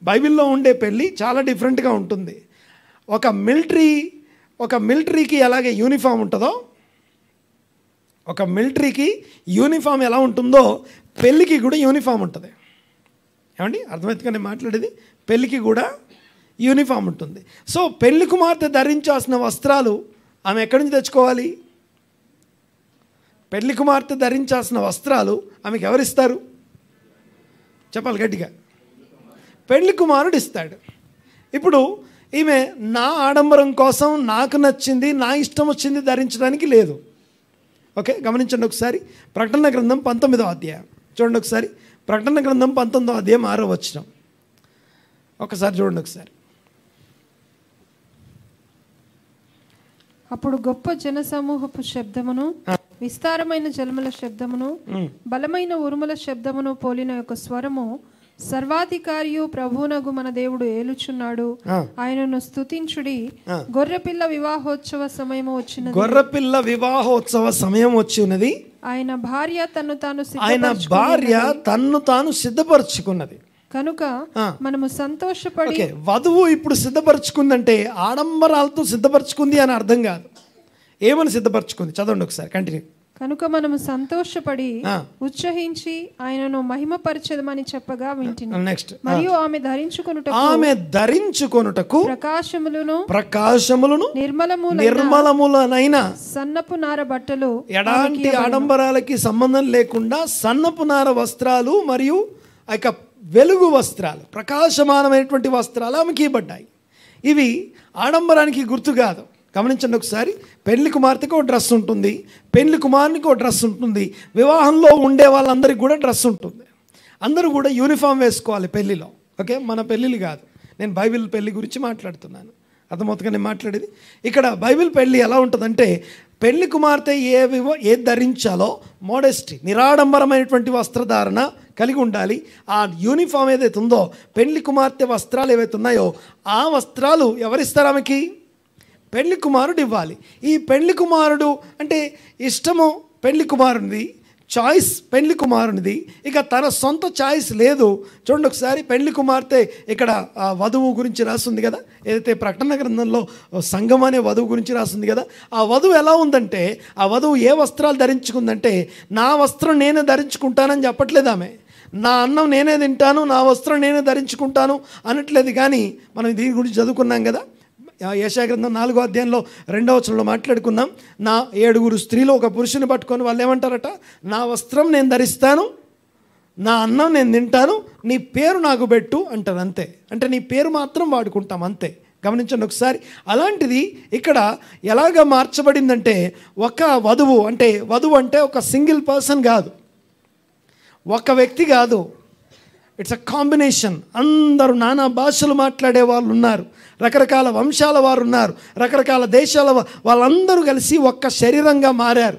బైబిల్లో ఉండే పెళ్ళి చాలా డిఫరెంట్గా ఉంటుంది. ఒక మిలిటరీకి ఎలాగే యూనిఫామ్ ఉంటుందో, ఒక మిలిటరీకి యూనిఫామ్ ఎలా ఉంటుందో పెళ్ళికి కూడా యూనిఫామ్ ఉంటుంది. ఏమండి, అర్థమవుతుందని మాట్లాడేది? పెళ్ళికి కూడా యూనిఫామ్ ఉంటుంది. సో పెళ్లి కుమార్తె ధరించాల్సిన వస్త్రాలు ఆమె ఎక్కడి నుంచి తెచ్చుకోవాలి? పెళ్లి కుమార్తె ధరించాల్సిన వస్త్రాలు ఆమెకు ఎవరిస్తారు? చెప్పాలి గట్టిగా. పెళ్లి కుమారుడు ఇస్తాడు. ఇప్పుడు ఈమె నా ఆడంబరం కోసం నాకు నచ్చింది, నా ఇష్టం వచ్చింది ధరించడానికి లేదు. ఓకే, గమనించండి ఒకసారి. ప్రకటన గ్రంథం 19వ అధ్యాయం చూడండి ఒకసారి. ప్రకటన గ్రంథం 19వ అధ్యాయం 6వ వచనం ఒకసారి చూడండి ఒకసారి. అప్పుడు గొప్ప జనసమూహపు శబ్దమును, విస్తారమైన జలముల శబ్దమును, బలమైన ఉరుముల శబ్దమును పోలిన యొక్క స్వరము సర్వాధికారియు ప్రభువునగు మన దేవుడు ఏలుచున్నాడు, ఆయనను స్తుతించుడి. గొర్రెపిల్ల వివాహోత్సవ సమయం వచ్చినది. గొర్రెపిల్ల వివాహోత్సవ సమయం వచ్చి ఉన్నది. ఆయన భార్య తన్ను తాను సిద్ధపరచుకున్నది కనుక మనము సంతోషపడి. వధువు ఇప్పుడు సిద్ధపరచుకుందంటే ఆడంబరాలతో సిద్ధపరచుకుంది అని అర్థం కాదు. ఏమని సిద్ధపరచుకుంది? చదవండి ఒకసారి, కంటిన్యూ. కనుక మనము సంతోషపడి ఉత్సహించి ఆయనను మహిమపరచెదమని చెప్పగా వింటిని. నెక్స్ట్, మరియు ఆమె ధరించుకొనుటకు ప్రకాశములను నిర్మలములనైన సన్నపు నార బట్టలు, ఎలాంటి ఆడంబరాలకి సంబంధం లేకుండా సన్నపు నార వస్త్రాలు మరియు వెలుగు వస్త్రాలు, ప్రకాశమానమైనటువంటి వస్త్రాలు ఆమెకి ఇవ్వబడ్డాయి. ఇవి ఆడంబరానికి గుర్తు కాదు. గమనించండి ఒకసారి. పెళ్లి కుమార్తెకి ఒక డ్రెస్ ఉంటుంది, పెళ్లి కుమారునికి ఒక డ్రెస్ ఉంటుంది, వివాహంలో ఉండే వాళ్ళందరికీ కూడా డ్రెస్ ఉంటుంది. అందరూ కూడా యూనిఫామ్ వేసుకోవాలి పెళ్లిలో. ఓకే, మన పెళ్ళిళ్ళు కాదు, నేను బైబిల్ పెళ్లి గురించి మాట్లాడుతున్నాను. అర్థమవుతుందిగా నేను మాట్లాడేది. ఇక్కడ బైబిల్ పెళ్లి ఎలా ఉంటుందంటే, పెళ్లి కుమార్తె ఏది ధరించాలో మోడెస్టీ, నిరాడంబరమైనటువంటి వస్త్రధారణ కలిగి ఉండాలి. ఆ యూనిఫామ్ ఏదైతే ఉందో, పెళ్లి కుమార్తె వస్త్రాలు ఏవైతే ఉన్నాయో ఆ వస్త్రాలు ఎవరిస్తారు? ఆమెకి పెళ్లి కుమారుడు ఇవ్వాలి. ఈ పెళ్లి కుమారుడు అంటే ఇష్టము పెళ్లి కుమారునిది, చాయిస్ పెళ్లి కుమారునిది. ఇక తన సొంత చాయిస్ లేదు. చూడండి ఒకసారి, పెళ్లి కుమార్తె ఇక్కడ వధువు గురించి రాస్తుంది కదా, ఏదైతే ప్రకటన గ్రంథంలో సంఘం అనే వధువు గురించి రాస్తుంది కదా. ఆ వధువు ఎలా ఉందంటే, ఆ వధువు ఏ వస్త్రాలు ధరించుకుందంటే, నా వస్త్రం నేనే ధరించుకుంటానని చెప్పట్లేదు ఆమె. నా అన్నం నేనే తింటాను, నా వస్త్రం నేనే ధరించుకుంటాను అనట్లేదు. కానీ మనం దీని గురించి చదువుకున్నాం కదా, యెషయా గ్రంథం 4వ అధ్యాయంలో 2వ వచనంలో మాట్లాడుకున్నాం. నా 7 స్త్రీలు ఒక పురుషుని పట్టుకొని వాళ్ళు ఏమంటారట, నా వస్త్రం నేను ధరిస్తాను, నా అన్నం నేను తింటాను, నీ పేరు నాకు పెట్టు అంటారు. అంతే. అంటే నీ పేరు మాత్రం వాడుకుంటాం అంతే. గమనించండి ఒకసారి. అలాంటిది ఇక్కడ ఎలాగ మార్చబడిందంటే, ఒక వధువు అంటే ఒక సింగిల్ పర్సన్ కాదు, ఒక వ్యక్తి కాదు, ఇట్స్ అ కాంబినేషన్. అందరూ నానా భాషలు మాట్లాడే వాళ్ళు ఉన్నారు, రకరకాల వంశాల వారు ఉన్నారు, రకరకాల దేశాల వాళ్ళందరూ కలిసి ఒక్క శరీరంగా మారారు.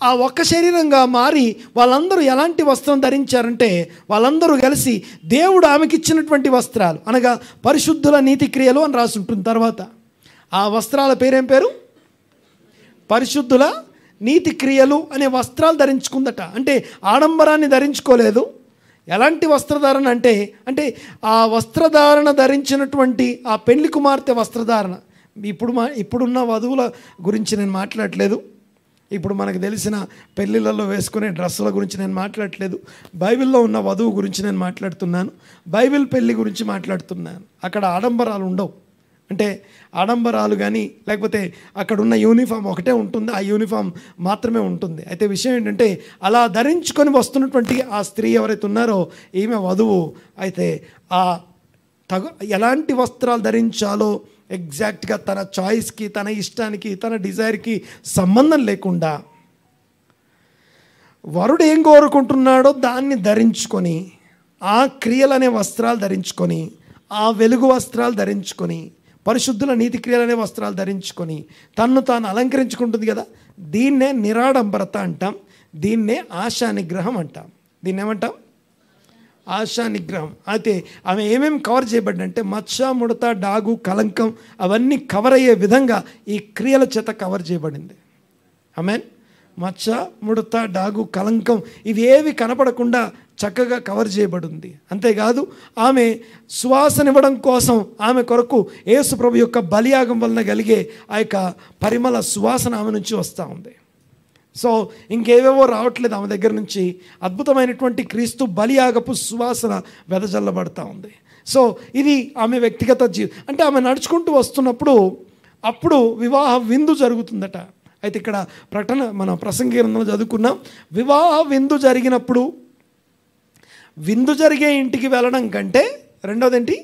ఆ ఒక్క శరీరంగా మారి వాళ్ళందరూ ఎలాంటి వస్త్రం ధరించారంటే, వాళ్ళందరూ కలిసి దేవుడు ఆమెకి ఇచ్చినటువంటి వస్త్రాలు, అనగా పరిశుద్ధుల నీతి క్రియలు అని రాసి ఉంటుంది. తర్వాత ఆ వస్త్రాల పేరేం పేరు? పరిశుద్ధుల నీతి క్రియలు అనే వస్త్రాలు ధరించుకుందట. అంటే ఆడంబరాన్ని ధరించుకోలేదు. ఎలాంటి వస్త్రధారణ అంటే ఆ వస్త్రధారణ ధరించినటువంటి ఆ పెళ్లి కుమార్తె వస్త్రధారణ. ఇప్పుడున్న వధువుల గురించి నేను మాట్లాడట్లేదు, ఇప్పుడు మనకు తెలిసిన పెళ్ళిళ్ళలో వేసుకునే డ్రెస్సుల గురించి నేను మాట్లాడట్లేదు. బైబిల్లో ఉన్న వధువు గురించి నేను మాట్లాడుతున్నాను, బైబిల్ పెళ్ళి గురించి మాట్లాడుతున్నాను. అక్కడ ఆడంబరాలు ఉండవు. అంటే ఆడంబరాలు కానీ లేకపోతే అక్కడ ఉన్న యూనిఫామ్ ఒకటే ఉంటుంది, ఆ యూనిఫామ్ మాత్రమే ఉంటుంది. అయితే విషయం ఏంటంటే, అలా ధరించుకొని వస్తున్నటువంటి ఆ స్త్రీ ఎవరైతే ఉన్నారో ఈమె వధువు. అయితే ఆ ఎలాంటి వస్త్రాలు ధరించాలో ఎగ్జాక్ట్గా తన చాయిస్కి, తన ఇష్టానికి, తన డిజైర్కి సంబంధం లేకుండా వరుడు ఏం కోరుకుంటున్నాడో దాన్ని ధరించుకొని, ఆ క్రియలనే వస్త్రాలు ధరించుకొని, ఆ వెలుగు వస్త్రాలు ధరించుకొని, పరిశుద్ధుల నీతి క్రియలనే వస్త్రాలు ధరించుకొని తన్ను తాను అలంకరించుకుంటుంది కదా. దీన్నే నిరాడంబరత అంటాం, దీన్నే ఆశా నిగ్రహం అంటాం. దీన్ని ఏమంటాం? ఆశా నిగ్రహం. అయితే ఆమె ఏమేమి కవర్ చేయబడ్డంటే, మచ్చ, ముడత, డాగు, కలంకం అవన్నీ కవర్ అయ్యే విధంగా ఈ క్రియల చేత కవర్ చేయబడింది. ఆమేన్. మచ్చ, ముడత, డాగు, కలంకం ఇవి ఏవి కనపడకుండా చక్కగా కవర్ చేయబడింది. అంతేకాదు ఆమె సువాసనివ్వడం కోసం ఆమె కొరకు యేసు ప్రభు యొక్క బలియాగం వలన కలిగే ఆ యొక్క పరిమళ సువాసన ఆమె నుంచి వస్తూ ఉంది. సో ఇంకేవేవో రావట్లేదు ఆమె దగ్గర నుంచి. అద్భుతమైనటువంటి క్రీస్తు బలియాగపు సువాసన వెదజల్లబడతా ఉంది. సో ఇది ఆమె వ్యక్తిగత అంటే ఆమె నడుచుకుంటూ వస్తున్నప్పుడు అప్పుడు వివాహ విందు జరుగుతుందట. అయితే ఇక్కడ ప్రకటన మన ప్రసంగి గ్రంథంలో చదువుకున్నాం, వివాహ విందు జరిగినప్పుడు విందు జరిగే ఇంటికి వెళ్ళడం కంటే రెండోది ఏంటి?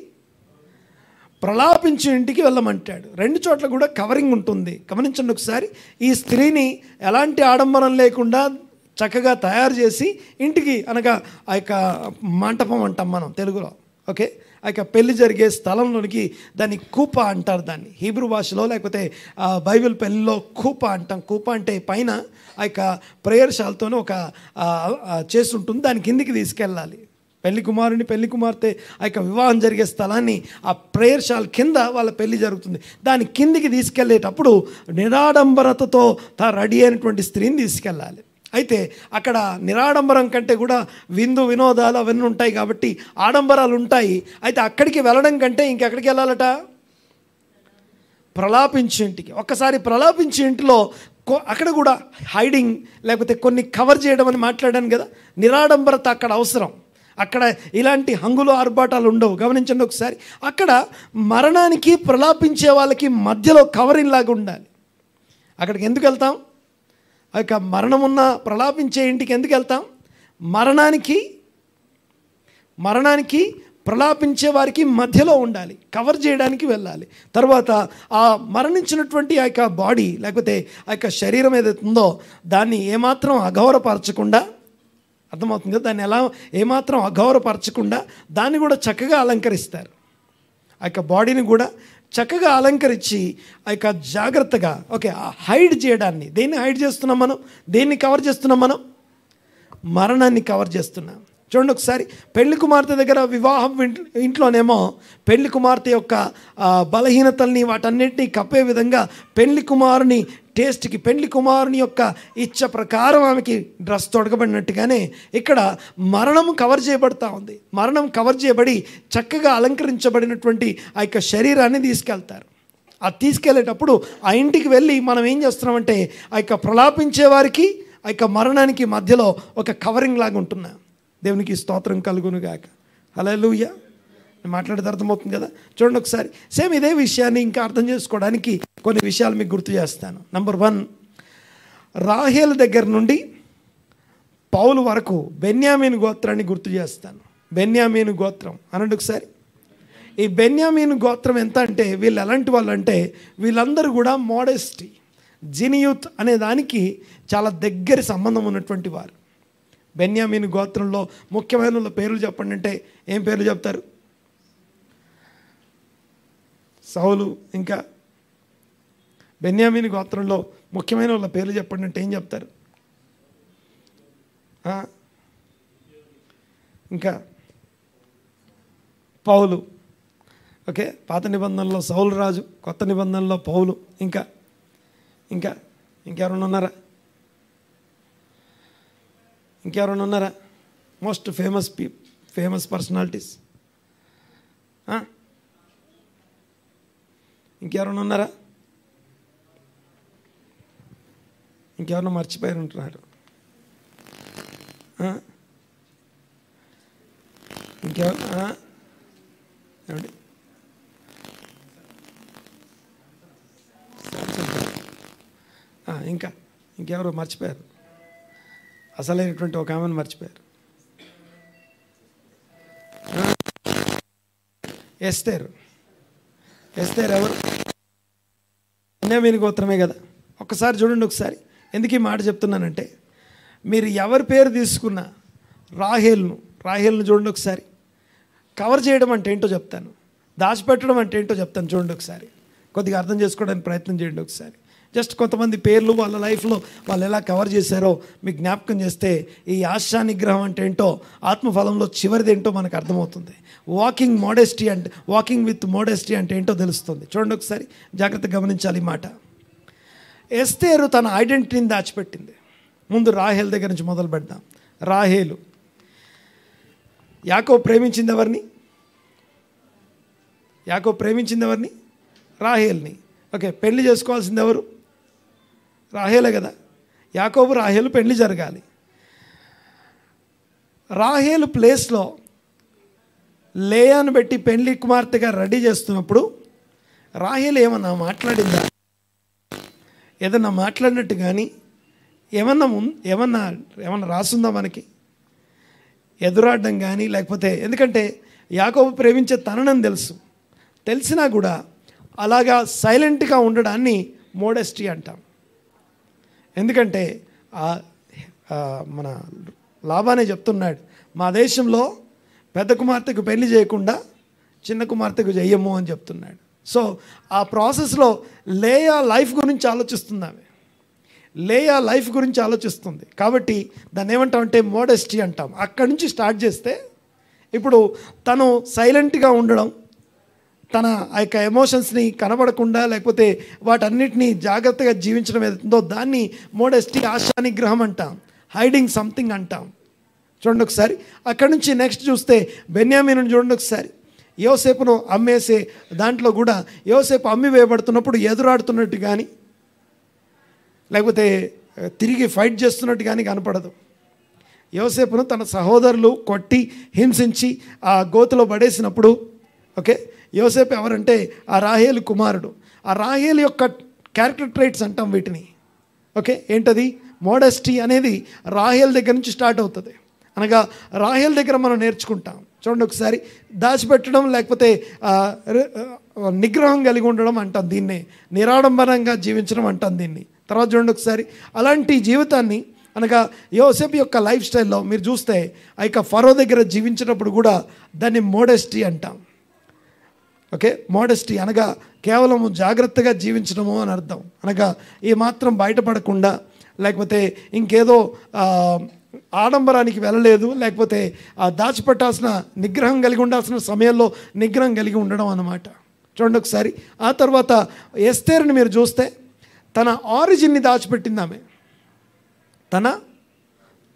ప్రలాపించే ఇంటికి వెళ్ళమంటాడు. 2 చోట్ల కూడా కవరింగ్ ఉంటుంది. గమనించండి ఒకసారి. ఈ స్త్రీని ఎలాంటి ఆడంబరం లేకుండా చక్కగా తయారు చేసి ఇంటికి, అనగా ఆ యొక్క మంటపం అంటాం మనం తెలుగులో. ఓకే, ఆ యొక్క పెళ్లి జరిగే స్థలంలోనికి దాన్ని కూప అంటారు. దాన్ని హీబ్రూ భాషలో లేకపోతే బైబిల్ పెళ్ళిలో కూప అంటాం. కూప అంటే పైన ఆ యొక్క ప్రేయర్ షాల్తోనే ఒక చేసి ఉంటుంది, దాని కిందికి తీసుకెళ్ళాలి. పెళ్లి కుమారుని పెళ్లి కుమార్తె ఆ యొక్క వివాహం జరిగే స్థలాన్ని ఆ ప్రేయర్ షాల్ కింద వాళ్ళ పెళ్లి జరుగుతుంది. దాని కిందికి తీసుకెళ్లేటప్పుడు నిరాడంబరతతో రెడీ అయినటువంటి స్త్రీని తీసుకెళ్ళాలి. అయితే అక్కడ నిరాడంబరం కంటే కూడా విందు వినోదాలు అవన్నీ ఉంటాయి కాబట్టి ఆడంబరాలు ఉంటాయి. అయితే అక్కడికి వెళ్ళడం కంటే ఇంకెక్కడికి వెళ్ళాలట? ప్రలాపించే ఇంటికి. ఒక్కసారి ప్రలాపించే ఇంటిలో అక్కడ కూడా హైడింగ్ లేకపోతే కొన్ని కవర్ చేయడం అని మాట్లాడాను కదా. నిరాడంబరత అక్కడ అవసరం. అక్కడ ఇలాంటి హంగులు ఆర్భాటాలు ఉండవు. గమనించండి ఒకసారి. అక్కడ మరణానికి ప్రలాపించే వాళ్ళకి మధ్యలో కవరింగ్ లాగా ఉండాలి. అక్కడికి ఎందుకు వెళ్తాం? ఆ యొక్క మరణమున్న ప్రలాపించే ఇంటికి ఎందుకు వెళ్తాం? మరణానికి ప్రలాపించే వారికి మధ్యలో ఉండాలి, కవర్ చేయడానికి వెళ్ళాలి. తర్వాత ఆ మరణించినటువంటి ఆ యొక్క బాడీ లేకపోతే ఆ యొక్క శరీరం ఏదైతే ఉందో దాన్ని ఏమాత్రం అగౌరవపరచకుండా, అర్థమవుతుంది కదా, దాన్ని ఏమాత్రం అగౌరవపరచకుండా దాన్ని కూడా చక్కగా అలంకరిస్తారు. ఆ యొక్క బాడీని కూడా చక్కగా అలంకరించి ఆ యొక్క జాగ్రత్తగా హైడ్ చేయడాన్ని. దేన్ని హైడ్ చేస్తున్నాం మనం? దేన్ని కవర్ చేస్తున్నాం మనం? మరణాన్ని కవర్ చేస్తున్నాం. చూడండి ఒకసారి. పెళ్లి కుమార్తె దగ్గర వివాహం ఇంట్లోనేమో పెళ్లి కుమార్తె యొక్క బలహీనతల్ని వాటన్నిటినీ కప్పే విధంగా పెళ్లి కుమారుని టేస్ట్కి, పెళ్లి కుమారుని యొక్క ఇచ్చ ప్రకారం ఆమెకి డ్రెస్ తొడగబడినట్టుగానే ఇక్కడ మరణం కవర్ చేయబడతా ఉంది. మరణం కవర్ చేయబడి చక్కగా అలంకరించబడినటువంటి ఆ యొక్క శరీరాన్ని తీసుకెళ్తారు. అది తీసుకెళ్ళేటప్పుడు ఆ ఇంటికి వెళ్ళి మనం ఏం చేస్తున్నామంటే ఆ యొక్క ప్రలాపించే వారికి ఆ యొక్క మరణానికి మధ్యలో ఒక కవరింగ్ లాగా ఉంటున్నాం. దేవునికి స్తోత్రం కలుగునుగాక. హల్లెలూయా. నేను మాట్లాడేది అర్థమవుతుంది కదా. చూడండి ఒకసారి. సేమ్ ఇదే విషయాన్ని ఇంకా అర్థం చేసుకోవడానికి కొన్ని విషయాలు మీకు గుర్తు చేస్తాను. నంబర్ 1, రాహేలు దగ్గర నుండి పౌలు వరకు బెన్యామీను గోత్రాన్ని గుర్తు చేస్తాను. బెన్యామీను గోత్రం అనండి ఒకసారి. ఈ బెన్యామీను గోత్రం ఎంత అంటే వీళ్ళు ఎలాంటి వాళ్ళు అంటే వీళ్ళందరూ కూడా మోడెస్టీ, జినియూత్ అనే దానికి చాలా దగ్గర సంబంధం ఉన్నటువంటి వారు. బెన్యామీను గోత్రంలో ముఖ్యమైన పేర్లు చెప్పండి అంటే ఏం పేర్లు చెప్తారు? సౌలు. ఇంకా బెన్యామీను గోత్రంలో ముఖ్యమైన వాళ్ళ పేర్లు చెప్పండి అంటే ఏం చెప్తారు? ఇంకా పౌలు. ఓకే, పాత నిబంధనలో సౌలు రాజు, కొత్త నిబంధనలో పౌలు. ఇంకా ఇంకా ఇంకెవరైనా ఉన్నారా? ఇంకెవరైనా ఉన్నారా? మోస్ట్ ఫేమస్ పర్సనాలిటీస్ ఇంకెవరైనా ఉన్నారా? ఇంకెవరైనా మర్చిపోయి ఉంటున్నారు? ఏమండి? ఇంకెవరో మర్చిపోయారు. అసలైనటువంటి ఒక ఆమెను మర్చిపోయారు. ఎస్తేరు ఎవరు? బెన్యామీను గోత్రమే కదా. ఒక్కసారి చూడండి ఒకసారి. ఎందుకు ఈ మాట చెప్తున్నానంటే మీరు ఎవరి పేరు తీసుకున్నా రాహేలును చూడండి ఒకసారి. కవర్ చేయడం అంటే ఏంటో చెప్తాను, దాచిపెట్టడం అంటే ఏంటో చెప్తాను. చూడండి ఒకసారి, కొద్దిగా అర్థం చేసుకోవడానికి ప్రయత్నం చేయండి ఒకసారి. జస్ట్ కొంతమంది పేర్లు వాళ్ళ లైఫ్లో వాళ్ళు ఎలా కవర్ చేశారో మీకు జ్ఞాపకం చేస్తే ఈ ఆశా నిగ్రహం అంటే ఏంటో, ఆత్మఫలంలో చివరిది ఏంటో మనకు అర్థమవుతుంది. వాకింగ్ విత్ మోడెస్టీ అంటే ఏంటో తెలుస్తుంది. చూడండి ఒకసారి, జాగ్రత్తగా గమనించాలి ఈ మాట. ఎస్తేరు తన ఐడెంటిటీని దాచిపెట్టింది. ముందు రాహేలు దగ్గర నుంచి మొదలు పెడదాం. రాహేలు. యాకోబు ప్రేమించింది ఎవరిని? రాహేల్ని. ఓకే, పెళ్లి చేసుకోవాల్సింది ఎవరు? రాహేలే కదా. యాకోబు రాహేలు పెళ్లి జరగాలి. రాహేలు ప్లేస్లో లేయాను పెట్టి పెళ్లి కుమార్తెగా రెడీ చేస్తున్నప్పుడు రాహేలు ఏమన్నా మాట్లాడిందా? ఏదన్నా మాట్లాడినట్టు కానీ ఏమన్నా రాసుందా మనకి? ఎదురాడడం కానీ లేకపోతే, ఎందుకంటే యాకోబు ప్రేమించే తననని తెలిసినా కూడా అలాగా సైలెంట్గా ఉండడాన్ని మోడెస్టీ అంటాం. ఎందుకంటే మన లాబానే చెప్తున్నాడు, మా దేశంలో పెద్ద కుమార్తెకు పెళ్లి చేయకుండా చిన్న కుమార్తెకు చెయ్యము అని చెప్తున్నాడు. సో ఆ ప్రాసెస్లో లేయా లైఫ్ గురించి ఆలోచిస్తుంది. కాబట్టి దాన్ని ఏమంటామంటే మోడెస్టీ అంటాం. అక్కడి నుంచి స్టార్ట్ చేస్తే ఇప్పుడు తను సైలెంట్గా ఉండడం, తన ఆ యొక్క ఎమోషన్స్ని కనబడకుండా లేకపోతే వాటన్నిటినీ జాగ్రత్తగా జీవించడం ఏదైతుందో దాన్ని మోడెస్టీ, ఆశానిగ్రహం అంటాం, హైడింగ్ సంథింగ్ అంటాం. చూడండి ఒకసారి. అక్కడి నుంచి నెక్స్ట్ చూస్తే బెన్యామీను చూడండి ఒకసారి. యోసేపును అమ్మేసే దాంట్లో కూడా యోసేపు అమ్మి వేయబడుతున్నప్పుడు ఎదురాడుతున్నట్టు కానీ లేకపోతే తిరిగి ఫైట్ చేస్తున్నట్టు కానీ కనపడదు. యోసేపును తన సహోదరులు కొట్టి హింసించి ఆ గోతిలో పడేసినప్పుడు, ఓకే, యోసేపు ఎవరంటే ఆ రాహేలు కుమారుడు. ఆ రాహేలు యొక్క క్యారెక్టర్ ట్రైట్స్ అంటాం వీటిని. ఓకే, ఏంటది? మోడెస్టీ అనేది రాహేల్ దగ్గర నుంచి స్టార్ట్ అవుతుంది. అనగా రాహేల్ దగ్గర మనం నేర్చుకుంటాం. చూడండి ఒకసారి. దాచిపెట్టడం లేకపోతే నిగ్రహం కలిగి ఉండడం అంటాం దీన్నే. నిరాడంబరంగా జీవించడం అంటాం దీన్ని. తర్వాత చూడండి ఒకసారి. అలాంటి జీవితాన్ని అనగా యోసేపు యొక్క లైఫ్ స్టైల్లో మీరు చూస్తే ఆ యొక్క ఫరో దగ్గర జీవించినప్పుడు కూడా దాన్ని మోడెస్టీ అంటాం. ఓకే, మోడెస్టీ అనగా కేవలం జాగ్రత్తగా జీవించడము అని అర్థం. అనగా ఏమాత్రం బయటపడకుండా లేకపోతే ఇంకేదో ఆడంబరానికి వెళ్ళలేదు, లేకపోతే దాచిపెట్టాల్సిన నిగ్రహం కలిగి ఉండాల్సిన సమయంలో నిగ్రహం కలిగి ఉండడం అన్నమాట. చూడండి ఒకసారి. ఆ తర్వాత ఎస్తేరుని మీరు చూస్తే తన ఆరిజిన్ని దాచిపెట్టింది ఆమె.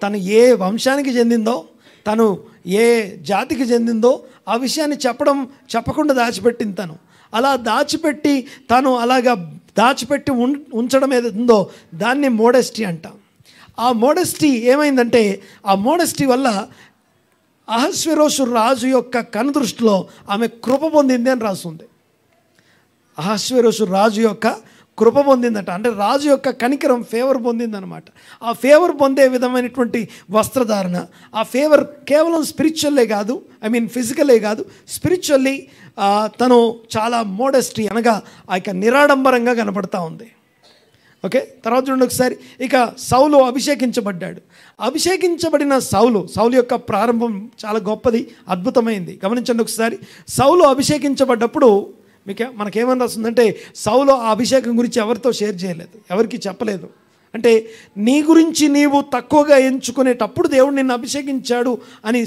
తను ఏ వంశానికి చెందిందో, తను ఏ జాతికి చెందిందో ఆ విషయాన్ని చెప్పకుండా దాచిపెట్టింది తను. అలా దాచిపెట్టి తను అలాగా దాచిపెట్టి ఉంచడం ఏదైతుందో దాన్ని మోడెస్టీ అంటాం. ఆ మోడెస్టీ ఏమైందంటే ఆ మోడెస్టీ వల్ల అహస్వేరోషు రాజు యొక్క కనుదృష్టిలో ఆమె కృప పొందింది అని రాస్తుంది. అహస్వేరోషు రాజు యొక్క కృప పొందిందట. అంటే రాజు యొక్క కనికరం, ఫేవర్ పొందిందనమాట. ఆ ఫేవర్ పొందే విధమైనటువంటి వస్త్రధారణ, ఆ ఫేవర్ కేవలం స్పిరిచువల్లే కాదు, ఫిజికలే కాదు, స్పిరిచువల్లీ తను చాలా మోడెస్టీ అనగా ఆ యొక్క నిరాడంబరంగా కనపడతా ఉంది. ఓకే, తర్వాత చూడండి ఒకసారి. ఇక సౌలు అభిషేకించబడ్డాడు. అభిషేకించబడిన సౌలు యొక్క ప్రారంభం చాలా గొప్పది, అద్భుతమైంది. గమనించండి ఒకసారి. సౌలు అభిషేకించబడ్డప్పుడు మనకేమని రాస్తుందంటే సౌలు ఆ అభిషేకం గురించి ఎవరితో షేర్ చేయలేదు, ఎవరికి చెప్పలేదు. అంటే నీ గురించి నీవు తక్కువగా ఎంచుకునేటప్పుడు దేవుడు నిన్ను అభిషేకించాడు అని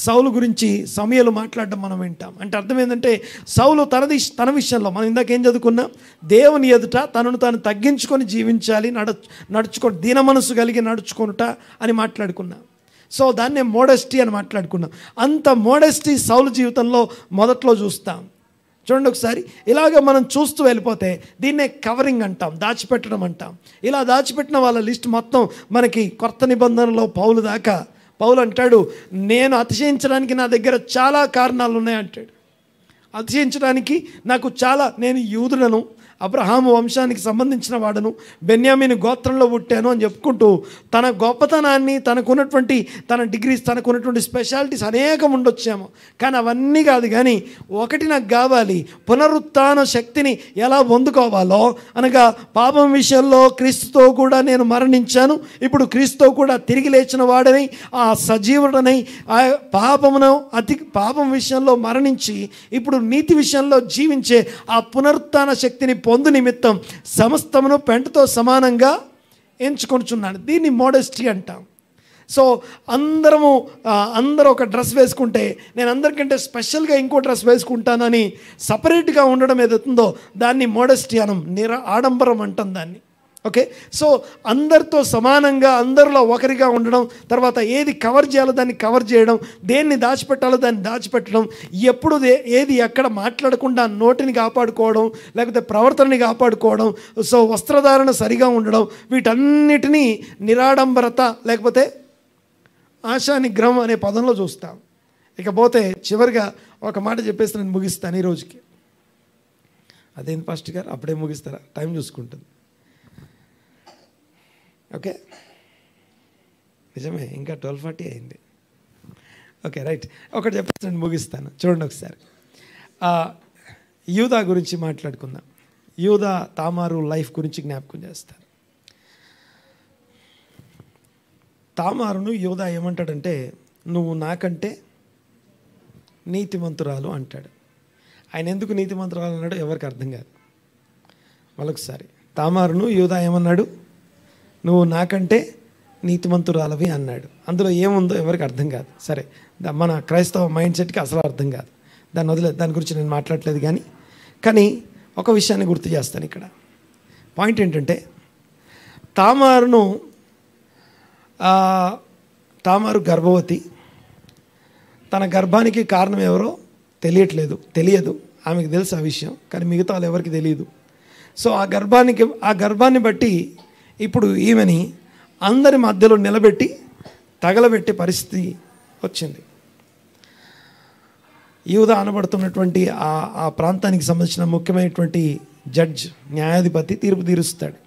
సౌలు గురించి సమూయేలు మాట్లాడడం మనం వింటాం. అంటే అర్థం ఏంటంటే సౌలు తన విషయంలో మనం ఇందాకేం చదువుకున్నాం, దేవుని ఎదుట తనను తాను తగ్గించుకొని జీవించాలి, నడుచుకొని దీన మనసు కలిగి నడుచుకొనుట అని మాట్లాడుకున్నాం. సో దాన్నే మోడెస్టీ అని మాట్లాడుకున్నాం. అంత మోడెస్టీ సౌలు జీవితంలో మొదట్లో చూస్తాం. చూడండి ఒకసారి. ఇలాగ మనం చూస్తూ వెళ్ళిపోతే దీన్నే కవరింగ్ అంటాం, దాచిపెట్టడం అంటాం. ఇలా దాచిపెట్టిన వాళ్ళ లిస్ట్ మొత్తం మనకి కొత్త నిబంధనలో పౌలు అంటాడు, నేను అతిశయించడానికి నా దగ్గర చాలా కారణాలు ఉన్నాయి అంటాడు. అతిశయించడానికి నేను యూదులను, అబ్రహాము వంశానికి సంబంధించిన వాడను, బెన్యామీను గోత్రంలో పుట్టాను అని చెప్పుకుంటూ తన గొప్పతనాన్ని, తనకున్నటువంటి తన డిగ్రీస్, తనకున్నటువంటి స్పెషాలిటీస్ అనేకం ఉండొచ్చాము. కానీ అవన్నీ కాదు, కానీ ఒకటి నాకు కావాలి, పునరుత్థాన శక్తిని ఎలా పొందుకోవాలో. అనగా పాపం విషయంలో క్రీస్తుతో కూడా నేను మరణించాను, ఇప్పుడు క్రీస్తుతో కూడా తిరిగి లేచిన వాడని, ఆ సజీవుడనై ఆ పాపం విషయంలో మరణించి ఇప్పుడు నీతి విషయంలో జీవించే ఆ పునరుత్థాన శక్తిని పొందు నిమిత్తం సమస్తమును పెంటతో సమానంగా ఎంచుకొనుచున్నాను. దీన్ని మోడెస్టీ అంటాం. సో అందరూ ఒక డ్రెస్ వేసుకుంటే నేను అందరికంటే స్పెషల్గా ఇంకో డ్రెస్ వేసుకుంటానని సపరేట్గా ఉండడం ఏదవుతుందో దాన్ని మోడెస్టీ అనం, ఆడంబరం అంటాం దాన్ని. ఓకే, సో అందరితో సమానంగా, అందరిలో ఒకరిగా ఉండడం. తర్వాత ఏది కవర్ చేయాలో దాన్ని కవర్ చేయడం, దేన్ని దాచిపెట్టాలో దాన్ని దాచిపెట్టడం, ఎప్పుడు ఏది ఎక్కడ మాట్లాడకుండా నోటిని కాపాడుకోవడం, లేకపోతే ప్రవర్తనని కాపాడుకోవడం, సో వస్త్రధారణ సరిగా ఉండడం, వీటన్నిటినీ నిరాడంబరత లేకపోతే ఆశానిగ్రహం అనే పదంలో చూస్తాం. ఇకపోతే చివరిగా ఒక మాట చెప్పేసి నేను ముగిస్తాను ఈ రోజుకి. అదేంటి ఫస్ట్ గారు అప్పుడే ముగిస్తారా? టైం చూసుకుంటుంది. ఓకే, నిజమే, ఇంకా 12:40 అయింది. Okay, right. ఒకటి చెప్పేసి నేను ముగిస్తాను. చూడండి ఒకసారి. యూదా గురించి మాట్లాడుకుందాం. యూదా తామారు లైఫ్ గురించి జ్ఞాపకం చేస్తాను. తామారును యూదా ఏమంటాడంటే, నువ్వు నాకంటే నీతిమంతురాలు అంటాడు. ఆయన ఎందుకు నీతిమంతురాలు అన్నాడు ఎవరికి అర్థం కాదు. మరొకసారి తామారును యూదా ఏమన్నాడు, నువ్వు నాకంటే నీతిమంతురాలవి అన్నాడు. అందులో ఏముందో ఎవరికి అర్థం కాదు. సరే, మన క్రైస్తవ మైండ్ సెట్కి అసలు అర్థం కాదు. దాన్ని వదిలేదు, దాని గురించి నేను మాట్లాడలేదు. కానీ ఒక విషయాన్ని గుర్తు చేస్తాను ఇక్కడ. పాయింట్ ఏంటంటే, తామారు గర్భవతి. తన గర్భానికి కారణం ఎవరో తెలియదు. ఆమెకు తెలుసు ఆ విషయం, కానీ మిగతా వాళ్ళు ఎవరికి తెలియదు. సో ఆ గర్భాన్ని బట్టి ఇప్పుడు ఈమెని అందరి మధ్యలో నిలబెట్టి తగలబెట్టే పరిస్థితి వచ్చింది. యూదా అనబడుతున్నటువంటి ఆ ప్రాంతానికి సంబంధించిన ముఖ్యమైనటువంటి జడ్జ్, న్యాయాధిపతి తీర్పు తీరుస్తాడు.